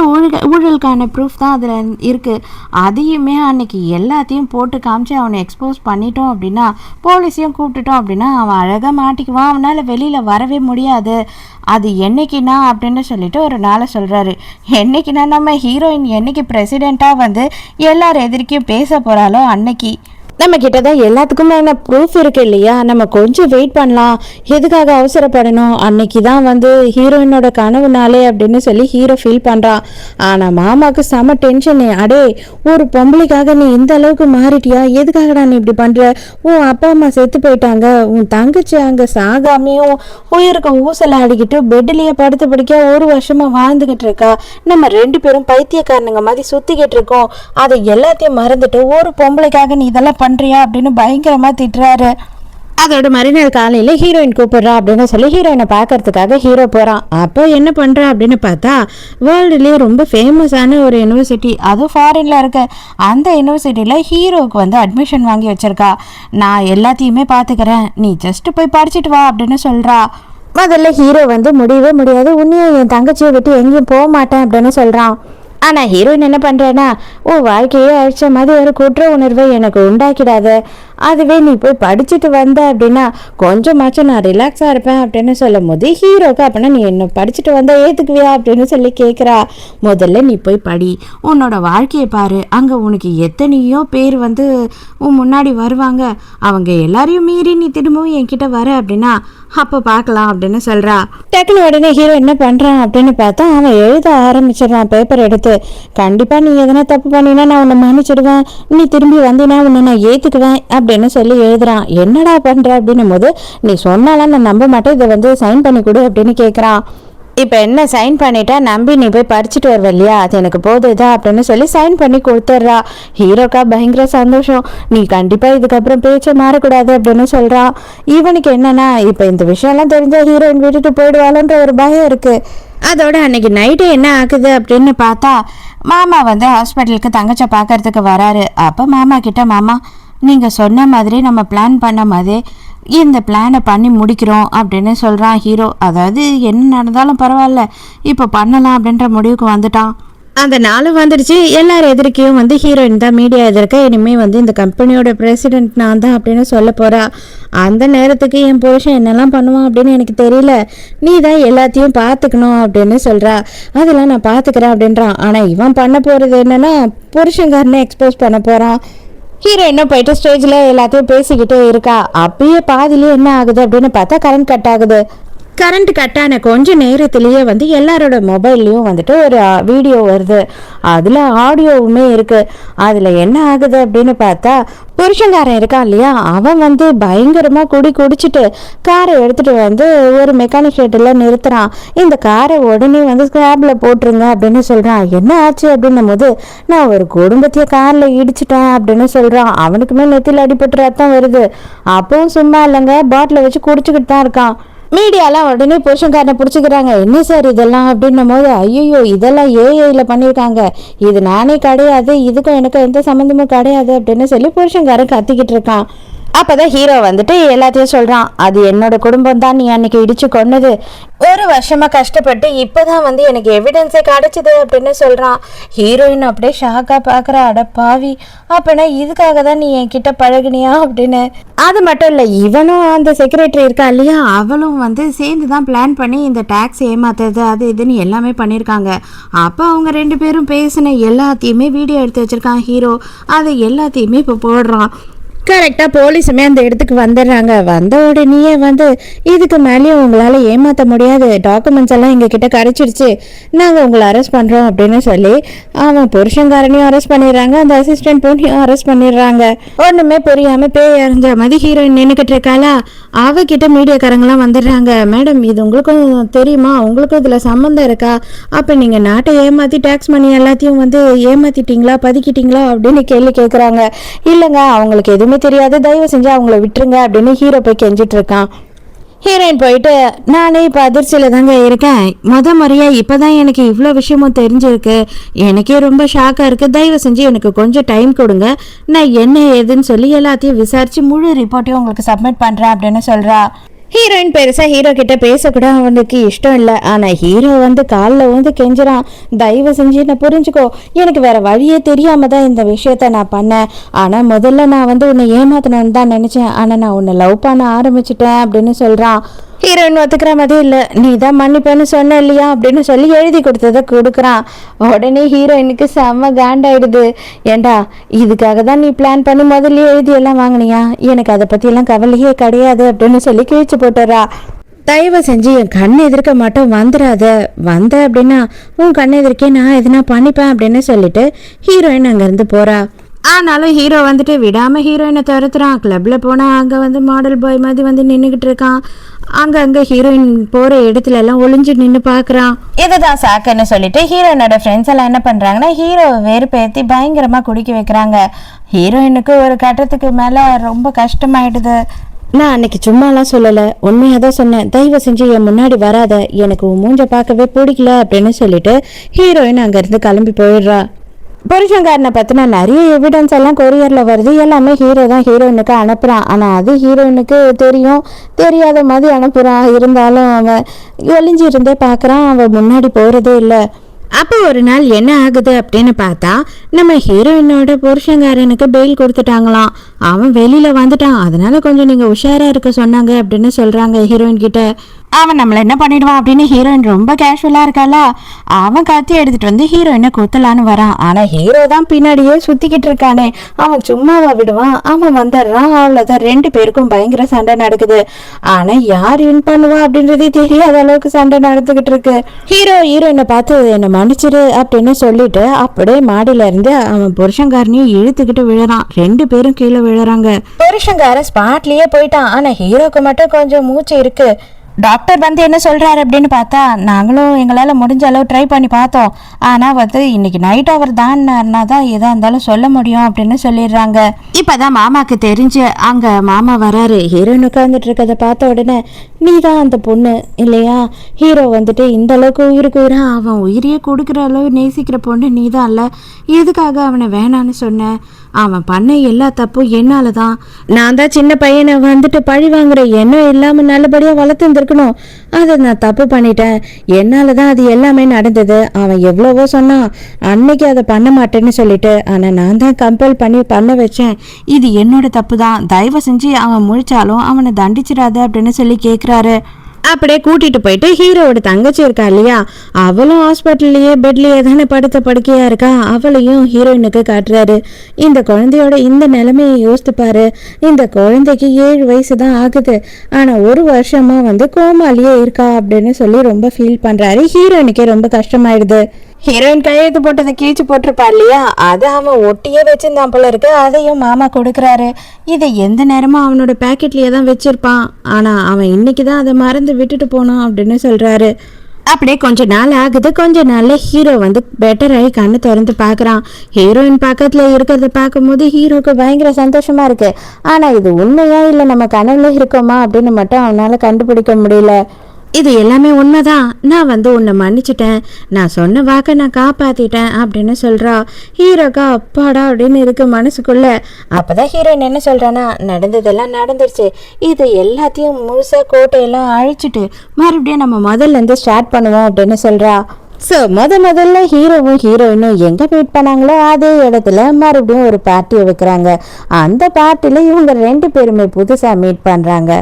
ஊழலுக்கான ப்ரூஃப் தான் அதில் இருக்குது. அதையுமே அன்னைக்கு எல்லாத்தையும் போட்டு காமிச்சு அவனை எக்ஸ்போஸ் பண்ணிட்டோம் அப்படின்னா, போலீஸையும் கூப்பிட்டுட்டோம் அப்படின்னா அவன் அழகாக மாட்டிக்குவான், அவனால் வெளியில் வரவே முடியாது. அது என்னைக்குன்னா அப்படின்னு சொல்லிட்டு ஒரு நாளை சொல்கிறாரு. என்னைக்குன்னா நம்ம ஹீரோயின் என்னைக்கு பிரசிடெண்ட்டாக வந்து எல்லாரும் எதிர்க்கையும் பேச போகிறாலோ அன்னைக்கு. நம்ம கிட்டதான் எல்லாத்துக்குமே ப்ரூஃப் இருக்கு இல்லையா, நம்ம கொஞ்சம் வெயிட் பண்ணலாம், எதுக்காக அவசரப்படணும், அன்னைக்கு தான் வந்து ஹீரோயினோட கனவுனாலே அப்படின்னு சொல்லி ஹீரோ ஃபீல் பண்றான். ஆனா மாமாவுக்கு செம டென்ஷன். அடே, ஒரு பொம்பளைக்காக நீ இந்த அளவுக்கு மாறிட்டியா, எதுக்காகடா நீ இப்படி பண்ற, உன் அப்பா அம்மா செத்து போயிட்டாங்க, உன் தங்கச்சி அங்க சாகாமையும் உயிருக்கு ஊசல் ஆடிக்கிட்டு பெட்லயே படுத்து பிடிக்க 1 வருஷமா வாழ்ந்துகிட்டு இருக்கா, நம்ம 2 பேரும் பைத்தியக்காரனுங்க மாதிரி சுத்திக்கிட்டு இருக்கோம், அதை எல்லாத்தையும் மறந்துட்டு ஒரு பொம்பளைக்காக நீ இதெல்லாம் பண்றியா அப்படின்னு பயங்கரமா திட்டுறாரு. அதோட மறுநாள் காலையில ஹீரோயின் கூப்பிடுறா அப்படின்னு சொல்லி ஹீரோயினை பார்க்கறதுக்காக ஹீரோ போறான். அப்போ என்ன பண்றா அப்படின்னு பார்த்தா, வேர்ல்டுலயே ரொம்ப ஃபேமஸான ஒரு யூனிவர்சிட்டி, அதுவும் ஃபாரின்ல இருக்கு, அந்த யூனிவர்சிட்டியில ஹீரோவுக்கு வந்து அட்மிஷன் வாங்கி வச்சிருக்கா. நான் எல்லாத்தையுமே பாத்துக்கிறேன், நீ ஜஸ்ட் போய் படிச்சுட்டு வா அப்படின்னு சொல்றா. முதல்ல ஹீரோ வந்து முடியவே முடியாது, உன்னையும் என் தங்கச்சியை விட்டு எங்கேயும் போக மாட்டேன் அப்படின்னு சொல்றான். ஆனால் ஹீரோயின் என்ன பண்ணுறேன்னா, வாழ்க்கையே அழிச்ச மாதிரி ஒரு குற்ற உணர்வை எனக்கு உண்டாக்கிடாத, அதுவே நீ போய் படிச்சுட்டு வந்த அப்படின்னா கொஞ்சமாச்சும் நான் ரிலாக்ஸாக இருப்பேன் அப்படின்னு சொல்லும் போது ஹீரோக்கு அப்படின்னா நீ என்ன படிச்சுட்டு வந்தால் ஏற்றுக்குவியா அப்படின்னு சொல்லி கேட்குறா. முதல்ல நீ போய் படி, உன்னோட வாழ்க்கையை பாரு, அங்கே உனக்கு எத்தனையோ பேர் வந்து உன் முன்னாடி வருவாங்க, அவங்க எல்லாரையும் மீறி நீ திரும்பவும் என்கிட்ட வர அப்படின்னா அப்போ பார்க்கலாம் அப்படின்னு சொல்கிறா. டக்குனு உடனே ஹீரோ என்ன பண்ணுறான் அப்படின்னு பார்த்தா, அவன் எழுத ஆரம்பிச்சிடறான் பேப்பர் எடுத்து. கண்டிப்பாக நீ எதனா தப்பு பண்ணினா நான் உன்னை மன்னிச்சிடுவேன், நீ திரும்பி வந்தினா உன்னை நான் ஏற்றுக்குவேன் அப்படின்னு சொல்லி எழுதுறான். என்னடா பண்ற அப்படின்னும் போது, நீ சொன்னாலாம் நான் நம்ப மாட்டேன், இதை வந்து சைன் பண்ணி கொடு அப்படின்னு கேட்குறான். இப்போ என்ன சைன் பண்ணிட்டா நம்பி நீ போய் படிச்சுட்டு வருவ இல்லையா, அது எனக்கு போதுதா அப்படின்னு சொல்லி சைன் பண்ணி கொடுத்துட்றா. ஹீரோக்கா பயங்கர சந்தோஷம், நீ கண்டிப்பாக இதுக்கப்புறம் பேச்சை மாறக்கூடாது அப்படின்னு சொல்கிறா. இவனுக்கு என்னன்னா, இப்போ இந்த விஷயம்லாம் தெரிஞ்சால் ஹீரோயின் விட்டுட்டு போயிடுவாளோன்ற ஒரு பயம் இருக்குது. அதோட அன்னைக்கு நைட்டு என்ன ஆகுது அப்படின்னு பார்த்தா, மாமா வந்து ஹாஸ்பிட்டலுக்கு தங்கச்சை பார்க்கறதுக்கு வராரு. அப்போ மாமா கிட்ட, மாமா நீங்கள் சொன்ன மாதிரி நம்ம பிளான் பண்ண மாதிரி இந்த பிளானை பண்ணி முடிக்கிறோம் அப்படின்னு சொல்கிறான் ஹீரோ. அதாவது என்ன நடந்தாலும் பரவாயில்ல, இப்போ பண்ணலாம் அப்படின்ற முடிவுக்கு வந்துட்டான். அந்த நாள் வந்துடுச்சு. எல்லாரும் எதிர்க்கையும் வந்து ஹீரோயின் தான் மீடியா எதிர்க்க இனிமேல் வந்து இந்த கம்பெனியோட பிரசிடென்ட் நான் தான் அப்படின்னு சொல்ல போகிறா. அந்த நேரத்துக்கு என் புருஷன் என்னெல்லாம் பண்ணுவான் அப்படின்னு எனக்கு தெரியல, நீ தான் எல்லாத்தையும் பார்த்துக்கணும் அப்படின்னு சொல்கிறா. அதெல்லாம் நான் பார்த்துக்கிறேன் அப்படின்றான். ஆனால் இவன் பண்ண போகிறது என்னென்னா, புருஷங்காரனை எக்ஸ்போஸ் பண்ண போகிறான். ஹீரோயினும் போயிட்டு ஸ்டேஜில் எல்லாத்தையும் பேசிக்கிட்டே இருக்கா. அப்பயே பாதிலேயே என்ன ஆகுது அப்படின்னு பார்த்தா கரண்ட் கட் ஆகுது. கரண்ட் கட்டான கொஞ்ச நேரத்திலேயே வந்து எல்லாரோட மொபைல்லையும் வந்துட்டு ஒரு வீடியோ வருது, அதில் ஆடியோவுமே இருக்குது. அதில் என்ன ஆகுது அப்படின்னு பார்த்தா, புருஷங்காரன் இருக்கான் இல்லையா, அவன் வந்து பயங்கரமாக குடிச்சிட்டு காரை எடுத்துகிட்டு வந்து ஒரு மெக்கானிக் ஷெட்டில் நிறுத்துறான். இந்த காரை உடனே வந்து ஸ்கிராப்பில் போட்டுருங்க அப்படின்னு சொல்கிறான். என்ன ஆச்சு அப்படின்னும் போது, நான் ஒரு குடும்பத்தையே காரில் இடிச்சிட்டேன் அப்படின்னு சொல்கிறான். அவனுக்குமே நெத்தியில் அடிபட்டு ரத்தம் வருது. அப்பவும் சும்மா இல்லைங்க, பாட்டிலை வச்சு குடிச்சுக்கிட்டு தான் இருக்கான். மீடியாலாம் உடனே புருஷன்காரனை பிடிச்சிக்கிறாங்க. என்ன சார் இதெல்லாம் அப்படின்னும் போது, ஐயோ இதெல்லாம் ஏஐயில் பண்ணியிருக்காங்க, இது நானே கிடையாது, இதுக்கும் எனக்கும் எந்த சம்மந்தமும் கிடையாது அப்படின்னு சொல்லி புருஷன்காரன் கத்திக்கிட்டு இருக்கான். அப்போதான் ஹீரோ வந்துட்டு எல்லாத்தையும் சொல்கிறான். அது என்னோட குடும்பம் தான் நீ அன்னைக்கு இடிச்சு கொன்னது, 1 வருஷமாக கஷ்டப்பட்டு இப்போதான் வந்து எனக்கு எவிடன்ஸே கிடைச்சிது அப்படின்னு சொல்கிறான். ஹீரோயின் அப்படியே ஷாக்காக பார்க்குற. அட பாவி, அப்படின்னா இதுக்காக தான் நீ என்கிட்ட பழகினியா அப்படின்னு. அது மட்டும் இல்லை, இவனும் அந்த செக்ரட்டரி இருக்கா இல்லையா, அவளும் வந்து சேர்ந்து தான் பிளான் பண்ணி இந்த டேக்ஸ் ஏமாத்துறது அது இதுன்னு எல்லாமே பண்ணியிருக்காங்க. அப்போ அவங்க 2 பேரும் பேசின எல்லாத்தையுமே வீடியோ எடுத்து வச்சுருக்கான் ஹீரோ. அதை எல்லாத்தையுமே இப்போ போடுறான். கரெக்டாக போலீஸுமே அந்த இடத்துக்கு வந்துடுறாங்க. வந்த உடனேயே வந்து, இதுக்கு மேலேயும் உங்களால் ஏமாற்ற முடியாது, டாக்குமெண்ட்ஸ் எல்லாம் எங்ககிட்ட கிடைச்சிருச்சு, நாங்கள் உங்களை அரெஸ்ட் பண்ணுறோம் அப்படின்னு சொல்லி அவன் புருஷங்காரனையும் அரெஸ்ட் பண்ணிடுறாங்க, அந்த அசிஸ்டன்ட் பொண்ணையும் அரெஸ்ட் பண்ணிடுறாங்க. ஒன்றுமே புரியாமல் பேய் அறிஞ்ச மாதிரி ஹீரோயின் நின்றுக்கிட்டு இருக்காளா. அவகிட்ட மீடியாக்காரங்களாம் வந்துடுறாங்க. மேடம், இது உங்களுக்கும் தெரியுமா, உங்களுக்கும் இதில் சம்மந்தம் இருக்கா, அப்போ நீங்கள் நாட்டை ஏமாற்றி டேக்ஸ் மணி எல்லாத்தையும் வந்து ஏமாற்றிட்டீங்களா, பதுக்கிட்டீங்களா அப்படின்னு கேள்வி கேட்குறாங்க. இல்லைங்க, அவங்களுக்கு எதுவுமே தெரியாது, தயவு செஞ்சு அவங்கள விட்டுருங்க அப்படின்னு ஹீரோ போய் கெஞ்சிட்டு இருக்கான். ஹீரோயின் போயிட்டு, நானே இப்போ அதிர்ச்சியில் தாங்க இருக்கேன், முறையாக இப்போ தான் எனக்கு இவ்வளோ விஷயமும் தெரிஞ்சிருக்கு, எனக்கே ரொம்ப ஷாக்காக இருக்குது, தயவு செஞ்சு எனக்கு கொஞ்சம் டைம் கொடுங்க, நான் என்ன ஏதுன்னு சொல்லி எல்லாத்தையும் விசாரித்து முழு ரிப்போர்ட்டையும் உங்களுக்கு சப்மிட் பண்ணுறேன் அப்படின்னு சொல்கிறா. ஹீரோயின் பெருசாக ஹீரோ கிட்ட பேசக்கூட அவனுக்கு இஷ்டம் இல்லை. ஆனால் ஹீரோ வந்து காலில் வந்து கெஞ்சுறான், தயவு செஞ்சு என்ன புரிஞ்சுக்கோ, எனக்கு வேற வழியே தெரியாம தான் இந்த விஷயத்த நான் பண்ணேன், ஆனால் முதல்ல நான் வந்து உன்னை ஏமாத்தணும்னு தான் நினச்சேன், ஆனால் நான் உன்னை லவ் பண்ண ஆரம்பிச்சிட்டேன் அப்படின்னு சொல்கிறான். ஹீரோயின் ஒத்துக்கிற மாதிரி இல்லை, நீ தான் மன்னிப்பேன்னு சொன்ன இல்லையா அப்படின்னு சொல்லி எழுதி கொடுத்ததை கொடுக்குறான். உடனே ஹீரோயினுக்கு செம்ம காண்டாயிடுது. ஏண்டா இதுக்காக தான் நீ பிளான் பண்ணி முதல்ல எழுதி எல்லாம் வாங்கினியா? எனக்கு அதை பற்றியெல்லாம் கவலையே கிடையாது அப்படின்னு சொல்லி கிழிச்சு போட்டுறா. தயவு செஞ்சு என் கண் எதிர்க்க மாட்டோம் வந்துடாத, வந்த அப்படின்னா உன் கண் எதிர்க்கே நான் எதுனா பண்ணிப்பேன் அப்படின்னு சொல்லிட்டு ஹீரோயின் அங்கேருந்து போறா. ஆனாலும் ஹீரோ வந்துட்டு விடாம ஹீரோயினை துரத்துறான். கிளப்ல போனா அங்க வந்து மாடல் பாய் மாதிரி வந்து நின்றுகிட்டு இருக்கான். அங்க ஹீரோயின் போற இடத்துல எல்லாம் ஒளிஞ்சு நின்று பாக்குறான். இதுதான் சாக்குன்னு சொல்லிட்டு ஹீரோயினோட ஃப்ரெண்ட்ஸ் எல்லாம் என்ன பண்றாங்கன்னா ஹீரோவை வேறுபேத்தி பயங்கரமா குடிக்க வைக்கிறாங்க. ஹீரோயினுக்கு ஒரு கட்டத்துக்கு மேல ரொம்ப கஷ்டமாயிடுது. நான் அன்னைக்கு சும்மாலாம் சொல்லலை, உண்மையாக தான் சொன்னேன். தயவு செஞ்சு என் முன்னாடி வராத, எனக்கு உன் மூஞ்ச பார்க்கவே பிடிக்கல அப்படின்னு சொல்லிட்டு ஹீரோயின் அங்கேருந்து கிளம்பி போயிடுறா. புருஷன்காரனை பற்றின நிறைய எவிடன்ஸ் எல்லாம் கொரியரில் வருது. எல்லாமே ஹீரோ தான் ஹீரோயினுக்கு அனுப்புகிறான். ஆனால் அது ஹீரோயினுக்கு தெரியும், தெரியாத மாதிரி அனுப்புகிறான். இருந்தாலும் அவன் ஒளிஞ்சிருந்தே பார்க்குறான், அவன் முன்னாடி போகிறதே இல்லை. அப்போ ஒரு நாள் என்ன ஆகுது அப்படின்னு பார்த்தா நம்ம ஹீரோயினோட புருஷங்காரனுக்கு பெயில் கொடுத்துட்டாங்களாம். அவன் வெளியில வந்துட்டான். அதனால கொஞ்சம் நீங்க உஷாரா இருக்க சொன்னாங்க அப்படின்னு சொல்றாங்க ஹீரோயின் கிட்ட. அவன் நம்மள என்ன பண்ணிடுவான் அப்படின்னு ஹீரோயின் ரொம்ப கேஷுவலா இருக்காள. அவன் கத்தி எடுத்துட்டு வந்து ஹீரோயினை குத்தலான்னு வரான். ஆனா ஹீரோ தான் பின்னாடியே சுத்திக்கிட்டு இருக்கானே, அவன் சும்மாவா விடுவான்? அவன் வந்துடுறான். அவ்வளவுதான், ரெண்டு பேருக்கும் பயங்கர சண்டை நடக்குது. ஆனா யார் வின் பண்ணுவா அப்படின்றதே தெரியாத அளவுக்கு சண்டை நடந்துகிட்டு இருக்கு. ஹீரோயினை பார்த்து என்ன மன்னிச்சிரு அப்படின்னு சொல்லிட்டு அப்படியே மாடியில இருந்து அவன் புருஷங்காரனையும் இழுத்துக்கிட்டு விழுறான். ரெண்டு பேரும் கீழே விழுறாங்க. புருஷங்காரன் ஸ்பாட்லயே போயிட்டான். ஆனா ஹீரோக்கு மட்டும் கொஞ்சம் மூச்சு இருக்கு. டாக்டர் வந்து என்ன சொல்றாரு அப்படின்னு பார்த்தா நாங்களும் எங்களால் முடிஞ்ச அளவு ட்ரை பண்ணி பார்த்தோம். ஆனால் வந்து இன்னைக்கு நைட் அவர் தான் எதாக இருந்தாலும் சொல்ல முடியும் அப்படின்னு சொல்லிடுறாங்க. இப்போதான் மாமாக்கு தெரிஞ்சு அங்கே மாமா வராரு. ஹீரோயின் உட்காந்துட்டு இருக்கதை பார்த்த உடனே நீ தான் அந்த பொண்ணு இல்லையா? ஹீரோ வந்துட்டு இந்த அளவுக்கு உயிருக்கு உயிரா அவன் உயிரையே கொடுக்குற அளவு நேசிக்கிற பொண்ணு நீ தான் இல்லை. எதுக்காக அவனை வேணான்னு சொன்ன? அவன் பண்ண எல்லா தப்பும் என்னால தான். நான் தான் சின்ன பையனை வந்துட்டு பழி வாங்குற எண்ணம் இல்லாமல் நல்லபடியாக வளர்த்துருந்துருக்கணும். அதை நான் தப்பு பண்ணிட்டேன். என்னால தான் அது எல்லாமே நடந்தது. அவன் எவ்வளவோ சொன்னான் அன்னைக்கு அதை பண்ண மாட்டேன்னு சொல்லிட்டு. ஆனால் நான் தான் கம்பல் பண்ணி பண்ண வச்சேன். இது என்னோட தப்பு தான். தயவு செஞ்சு அவன் முழிச்சாலும் அவனை தண்டிச்சிடாத அப்படின்னு சொல்லி கேட்குறாரு. அப்படியே கூட்டிட்டு போயிட்டு ஹீரோவோட தங்கச்சி இருக்கா இல்லையா, அவளும் ஹாஸ்பிட்டல்லையே பெட்லயே தானே படுத்த படுக்கையா இருக்கா. அவளையும் ஹீரோயினுக்கு காட்டுறாரு. இந்த குழந்தையோட இந்த நிலைமையை யோசித்து பாரு. இந்த குழந்தைக்கு 7 வயசு தான் ஆகுது. ஆனா ஒரு வருஷமா வந்து கோமாலேயே இருக்கா அப்படின்னு சொல்லி ரொம்ப ஃபீல் பண்றாரு. ஹீரோயினுக்கே ரொம்ப கஷ்டமாயிடுது. ஹீரோயின் கையெழுத்து போட்டதை கீழ்ச்சி போட்டிருப்பா இல்லையா, அதை அவன் ஒட்டியே வச்சிருந்தான் போல இருக்கு. அதையும் மாமா கொடுக்குறாரு. இதை எந்த நேரமும் அவனோட பேக்கெட்லயே தான் வச்சிருப்பான். ஆனா அவன் இன்னைக்கு தான் அதை மறந்து விட்டுட்டு போனான் அப்படின்னு சொல்றாரு. அப்படியே கொஞ்ச நாள் ஆகுது. கொஞ்ச நாள்ல ஹீரோ வந்து பெட்டர் ஆகி கண்ணு திறந்து பாக்குறான். ஹீரோயின் பக்கத்துல இருக்கிறத பார்க்கும்போது ஹீரோக்கு பயங்கர சந்தோஷமா இருக்கு. ஆனா இது உண்மையா இல்லை நம்ம கனவுல இருக்கோமா அப்படின்னு மட்டும் அவனால கண்டுபிடிக்க முடியல. இது எல்லாமே உண்மைதான். நான் வந்து உன்னை மன்னிச்சிட்டேன். நான் சொன்ன வாக்கை நான் காப்பாத்திட்டேன் அப்படின்னு சொல்றா. ஹீரோக்கா அப்பாடா அப்படின்னு இருக்கு மனசுக்குள்ள. அப்பதான் ஹீரோயின் என்ன சொல்றானா, நடந்ததெல்லாம் நடந்துருச்சு. இது எல்லாத்தையும் முழுசா கோட்டையெல்லாம் அழிச்சிட்டு மறுபடியும் நம்ம முதல்ல இருந்து ஸ்டார்ட் பண்ணுவோம் அப்படின்னு சொல்றா. ஸோ முதல்ல ஹீரோவும் ஹீரோயினும் எங்கே மீட் பண்ணாங்களோ அதே இடத்துல மறுபடியும் ஒரு பார்ட்டியை வைக்கிறாங்க. அந்த பார்ட்டியில் இவங்க 2 பேருமே புதுசாக மீட் பண்ணுறாங்க.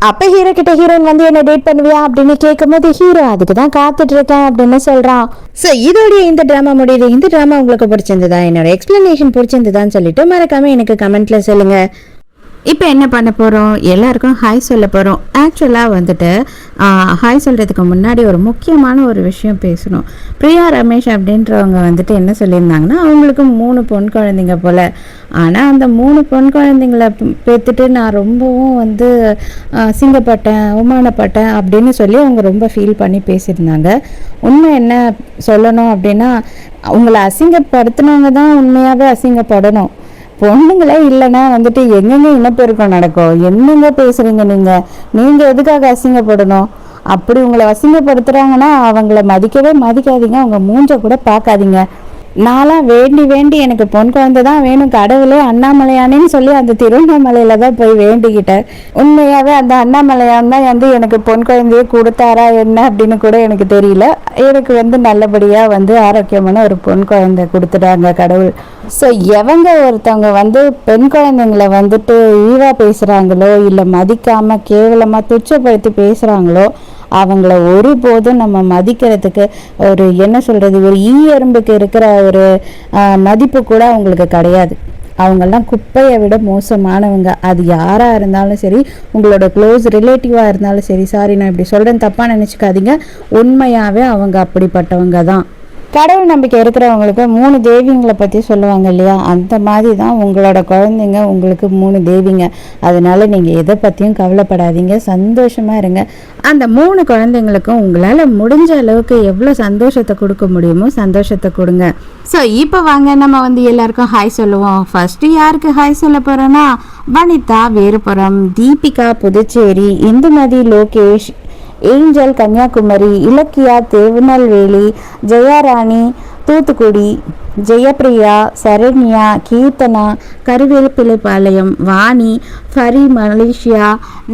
அப்போ ஹீரோ கிட்ட ஹீரோயின் வந்து என்ன டேட் பண்ணுவியா அப்படின்னு கேட்கும்போது ஹீரோ அதுக்கு தான் காத்துட்டு இருக்கேன் அப்படின்னு சொல்கிறான். ஸோ இதோடைய இந்த ட்ராமா முடியுது. இந்த ட்ராமா உங்களுக்கு பிடிச்சிருந்ததா, என்னோட எக்ஸ்பிளனேஷன் பிடிச்சிருந்ததான்னு சொல்லிட்டு மறக்காமல் எனக்கு கமெண்ட்ல சொல்லுங்கள். இப்போ என்ன பண்ண போகிறோம், எல்லாருக்கும் ஹாய் சொல்ல போகிறோம். ஆக்சுவலாக வந்துட்டு ஹாய் சொல்கிறதுக்கு முன்னாடி ஒரு முக்கியமான ஒரு விஷயம் பேசணும். பிரியா ரமேஷ் அப்படின்றவங்க வந்துட்டு என்ன சொல்லியிருந்தாங்கன்னா அவங்களுக்கு 3 பொன் குழந்தைங்க போல். ஆனால் அந்த 3 பொன் குழந்தைங்கள பெற்றுட்டு நான் ரொம்பவும் வந்து அசிங்கப்பட்டேன், அவமானப்பட்டேன் அப்படின்னு சொல்லி அவங்க ரொம்ப ஃபீல் பண்ணி பேசியிருந்தாங்க. உண்மை என்ன சொல்லணும் அப்படின்னா அவங்கள அசிங்கப்படுத்தினவங்க தான் உண்மையாகவே அசிங்கப்படணும். பொண்ணுங்களே இல்லைன்னா வந்துட்டு எங்கெங்க இனப்பெருக்கம் நடக்கும்? என்னங்க பேசுறீங்க நீங்க எதுக்காக அசிங்கப்படணும்? அப்படி உங்களை அசிங்கப்படுத்துறாங்கன்னா அவங்கள மதிக்கவே மதிக்காதீங்க. அவங்க மூஞ்ச கூட பார்க்காதீங்க. நான்லாம் வேண்டி வேண்டி எனக்கு பொன் குழந்தை தான் வேணும் கடவுளே அண்ணாமலையானேன்னு சொல்லி அந்த திருவண்ணாமலையில தான் போய் வேண்டிக்கிட்டேன். உண்மையாவே அந்த அண்ணாமலையான் தான் வந்து எனக்கு பொன் குழந்தையே கொடுத்தாரா என்ன அப்படின்னு கூட எனக்கு தெரியல. எனக்கு வந்து நல்லபடியா வந்து ஆரோக்கியமான ஒரு பொன் குழந்தை கொடுத்துட்டாங்க கடவுள். ஸோ எவங்க ஒருத்தவங்க வந்து பெண் குழந்தைங்களை வந்துட்டு ஈவா பேசுறாங்களோ இல்லை மதிக்காம கேவலமா துச்சப்படுத்தி பேசுறாங்களோ அவங்கள ஒருபோதும் நம்ம மதிக்கிறதுக்கு ஒரு என்ன சொல்றது ஒரு எறும்புக்கு இருக்கிற ஒரு மதிப்பு கூட அவங்களுக்கு கிடையாது. அவங்கெல்லாம் குப்பையை விட மோசமானவங்க. அது யாராக இருந்தாலும் சரி, உங்களோட க்ளோஸ் ரிலேட்டிவாக இருந்தாலும் சரி. சாரி நான் இப்படி சொல்கிறேன், தப்பாக நினச்சிக்காதீங்க. உண்மையாகவே அவங்க அப்படிப்பட்டவங்க தான். கடவுள் நம்பிக்கை இருக்கிறவங்களுக்கு 3 தெய்வங்களை பற்றி சொல்லுவாங்க இல்லையா, அந்த மாதிரி தான் உங்களோட குழந்தைங்க உங்களுக்கு 3 தெய்வங்க. அதனால நீங்கள் எதை பற்றியும் கவலைப்படாதீங்க, சந்தோஷமாக இருங்க. அந்த 3 குழந்தைங்களுக்கும் உங்களால் முடிஞ்ச அளவுக்கு எவ்வளோ சந்தோஷத்தை கொடுக்க முடியுமோ சந்தோஷத்தை கொடுங்க. ஸோ இப்போ வாங்க நம்ம வந்து எல்லாருக்கும் ஹாய் சொல்லுவோம். ஃபர்ஸ்ட் யாருக்கு ஹாய் சொல்ல போகிறோன்னா, வனிதா வேறுபுறம், Deepika Puducherry, Indumathi Lokesh, Angel Kanyakumari, Ilakkiya Tirunelveli, Jayarani Thoothukudi, Jayapriya, Saranya, Keerthana Karuveppilaipalayam, Vani, Fari Malaysia,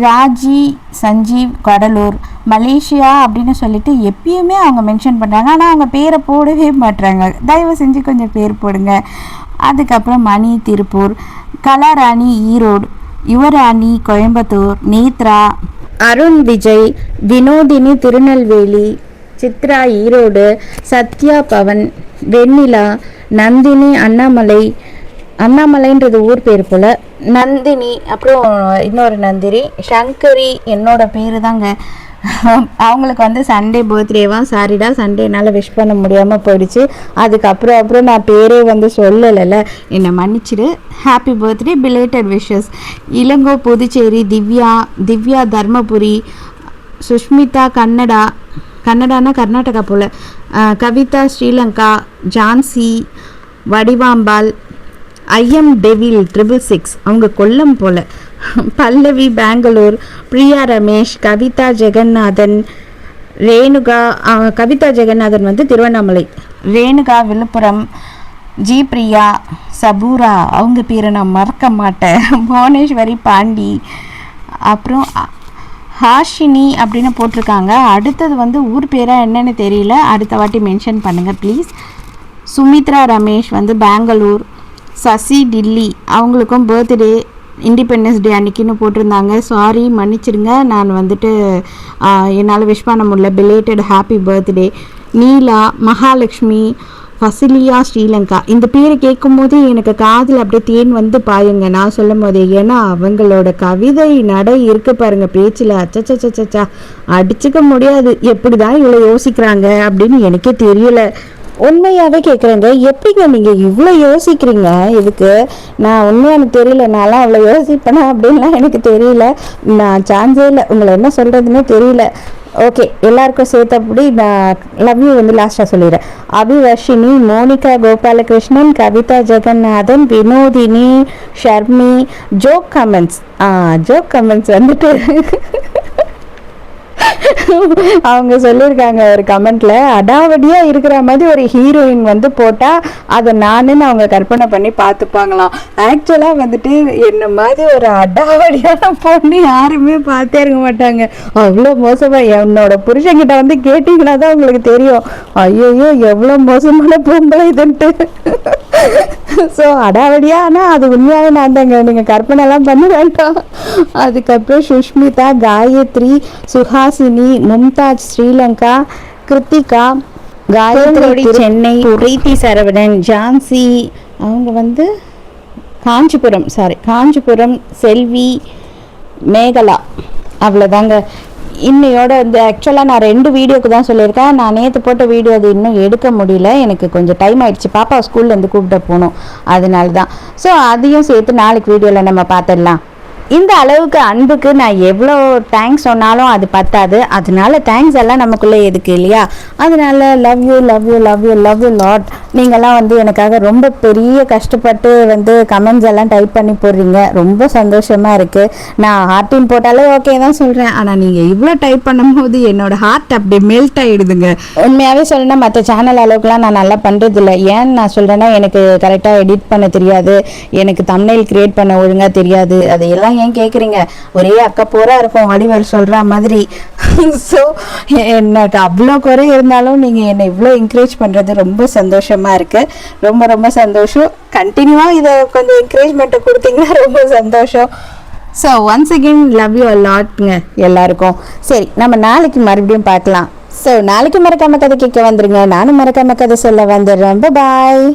Raji Sanjeev Cuddalore, Malaysia அப்படின்னு சொல்லிட்டு எப்பயுமே அவங்க மென்ஷன் பண்ணுறாங்க. ஆனால் அவங்க பேரை போடவே மாட்டுறாங்க. தயவு செஞ்சு கொஞ்சம் பேர் போடுங்க. அதுக்கப்புறம் மணி திருப்பூர், கலாராணி ஈரோடு, யுவராணி கோயம்புத்தூர், நேத்ரா, அருண் விஜய், வினோதினி திருநெல்வேலி, சித்ரா ஈரோடு, சத்யா பவன், வெண்ணிலா, நந்தினி அண்ணாமலைன்றது ஊர் பேர் போல், நந்தினி, அப்புறம் இன்னொரு நந்தினி, சங்கரி என்னோட பேர் தாங்க. அவங்களுக்கு வந்து சண்டே பர்த்டேவா, சாரிடா சண்டேனால விஷ் பண்ண முடியாமல் போயிடுச்சு. அதுக்கப்புறம் நான் பேரே வந்து சொல்லலைல்ல, என்னை மன்னிச்சிடு. Happy birthday, belated wishes. Ilango Puducherry, Divya Dharmapuri, Sushmita கன்னடானா கர்நாடகா போல், கவிதா ஸ்ரீலங்கா, ஜான்சி, வடிவாம்பால், ஐஎம் டெவில் 666 அவங்க கொல்லம் போல், பல்லவி பெங்களூர், பிரியா ரமேஷ், கவிதா ஜெகநாதன், ரேணுகா கவிதா ஜெகநாதன் வந்து திருவண்ணாமலை, ரேணுகா விழுப்புரம், ஜி பிரியா, சபூரா அவங்க பேரை நான் மறக்க மாட்டேன், புவனேஸ்வரி பாண்டி, அப்புறம் ஹாஷினி அப்படின்னு போட்டிருக்காங்க. அடுத்தது வந்து ஊர் பேராக என்னன்னு தெரியல, அடுத்த வாட்டி மென்ஷன் பண்ணுங்கள் ப்ளீஸ். சுமித்ரா ரமேஷ் வந்து பெங்களூர், சசி டில்லி அவங்களுக்கும் பர்த்டே இண்டிபெண்டன்ஸ் டே அன்றைக்கின்னு போட்டிருந்தாங்க. சாரி மன்னிச்சிடுங்க, நான் வந்துட்டு என்னால் விஷ் பண்ண முடியல. Belated happy birthday. Neela, Mahalakshmi, Fasilia Sri Lanka. இந்த பேரை கேட்கும் போது எனக்கு காதில் அப்படியே தேன் வந்து பாயுங்க நான் சொல்லும் போதே. ஏன்னா அவங்களோட கவிதை நடை இருக்கு பாருங்க பேச்சில், அச்சச்சச்சச்சா அடிச்சுக்க முடியாது. எப்படி தான் இவ்வளோ யோசிக்கிறாங்க அப்படின்னு எனக்கே தெரியல. உண்மையாகவே கேட்குறேங்க, எப்படிங்க நீங்கள் இவ்வளோ யோசிக்கிறீங்க இதுக்கு? நான் உண்மையாக எனக்கு தெரியல, நான்லாம் அவ்வளோ யோசிப்பேனா அப்படின்லாம் எனக்கு தெரியல. நான் சான்ஸே இல்லை, உங்களை என்ன சொல்கிறதுனே தெரியல. ஓகே, எல்லாருக்கும் சேர்த்தபடி நான் லவ் யூ வந்து லாஸ்ட்டாக சொல்லிடுறேன். அபிவர்ஷினி, மோனிகா கோபாலகிருஷ்ணன், கவிதா ஜெகநாதன், வினோதினி, ஷர்மி. ஜோக் கமெண்ட்ஸ் வந்துட்டு அவங்க சொல்லியிருக்காங்க ஒரு கமெண்ட்ல, அடாவடியா இருக்கிற மாதிரி ஒரு ஹீரோயின் வந்து போட்டா அதை நானுன்னு அவங்க கற்பனை பண்ணி பார்த்துப்பாங்களாம். ஆக்சுவலா வந்துட்டு என்ன மாதிரி ஒரு அடாவடியான பொண்ணு யாருமே பார்த்தே இருக்க மாட்டாங்க. அவ்வளோ மோசமா என்னோட புருஷன்கிட்ட வந்து கேட்டீங்கன்னா தான் உங்களுக்கு தெரியும், ஐயோ எவ்வளோ மோசமான பொம்பளை இதுன்ட்டு. ஸோ அடாவடியா, ஆனால் அது உண்மையாகவே நான் தாங்க, நீங்கள் கற்பனைலாம் பண்ண வேண்டாம். அதுக்கப்புறம் சுஷ்மிதா, காயத்ரி, சுஹாசினி, மும்தாஜ் ஸ்ரீலங்கா, கிருத்திகா, காயத்ரி சென்னை, பிரீத்தி சரவணன், ஜான்சி அவங்க வந்து காஞ்சிபுரம், செல்வி, மேகலா. அவ்வளோதாங்க. இன்னையோட வந்து ஆக்சுவலாக நான் 2 வீடியோக்கு தான் சொல்லியிருக்கேன். நான் நேற்று போட்ட வீடியோ அது இன்னும் எடுக்க முடியல, எனக்கு கொஞ்சம் டைம் ஆயிடுச்சு, பாப்பா ஸ்கூல்லேருந்து கூப்பிட்டு போகணும், அதனால தான். ஸோ அதையும் சேர்த்து நாளைக்கு வீடியோவில் நம்ம பார்த்துடலாம். இந்த அளவுக்கு அன்புக்கு நான் எவ்வளோ தேங்க்ஸ் சொன்னாலும் அது பத்தாது. அதனால தேங்க்ஸ் எல்லாம் நமக்குள்ளே எதுக்கு இல்லையா? அதனால love you love you love you love you lot. நீங்கள்லாம் வந்து எனக்காக ரொம்ப பெரிய கஷ்டப்பட்டு வந்து கமெண்ட்ஸ் எல்லாம் டைப் பண்ணி போடுறீங்க. ரொம்ப சந்தோஷமாக இருக்குது. நான் ஹார்ட்டின் போட்டாலே ஓகே தான் சொல்கிறேன். ஆனால் நீங்கள் இவ்வளோ டைப் பண்ணும்போது என்னோட ஹார்ட் அப்படியே மெல்ட் ஆகிடுதுங்க. உண்மையாகவே சொல்லணும்னா மற்ற சேனல் அளவுக்குலாம் நான் நல்லா பண்ணுறதில்ல. ஏன்னு நான் சொல்கிறேன்னா எனக்கு கரெக்டாக எடிட் பண்ண தெரியாது, எனக்கு தம்ப்நெயில் கிரியேட் பண்ண ஒழுங்காக தெரியாது. அதையெல்லாம் ஏன் கேட்குறீங்க? ஒரே அக்கா போரா இருக்கும் வடிவேல் சொல்கிற மாதிரி. ஸோ எனக்கு அவ்வளோ குறை இருந்தாலும் நீங்கள் என்னை இவ்வளோ என்கரேஜ் பண்ணுறது ரொம்ப சந்தோஷமாக இருக்குது. ரொம்ப ரொம்ப சந்தோஷம். கண்டினியூவாக இதை கொஞ்சம் என்கரேஜ்மெண்ட்டை கொடுத்தீங்கன்னா ரொம்ப சந்தோஷம். So once again love you லாட்ங்க எல்லாருக்கும். சரி, நம்ம நாளைக்கு மறுபடியும் பார்க்கலாம். ஸோ நாளைக்கு மறக்காம கதை கேட்க வந்துருங்க. நானும் மறக்காம கதை சொல்ல வந்துடுறேன். பாய்.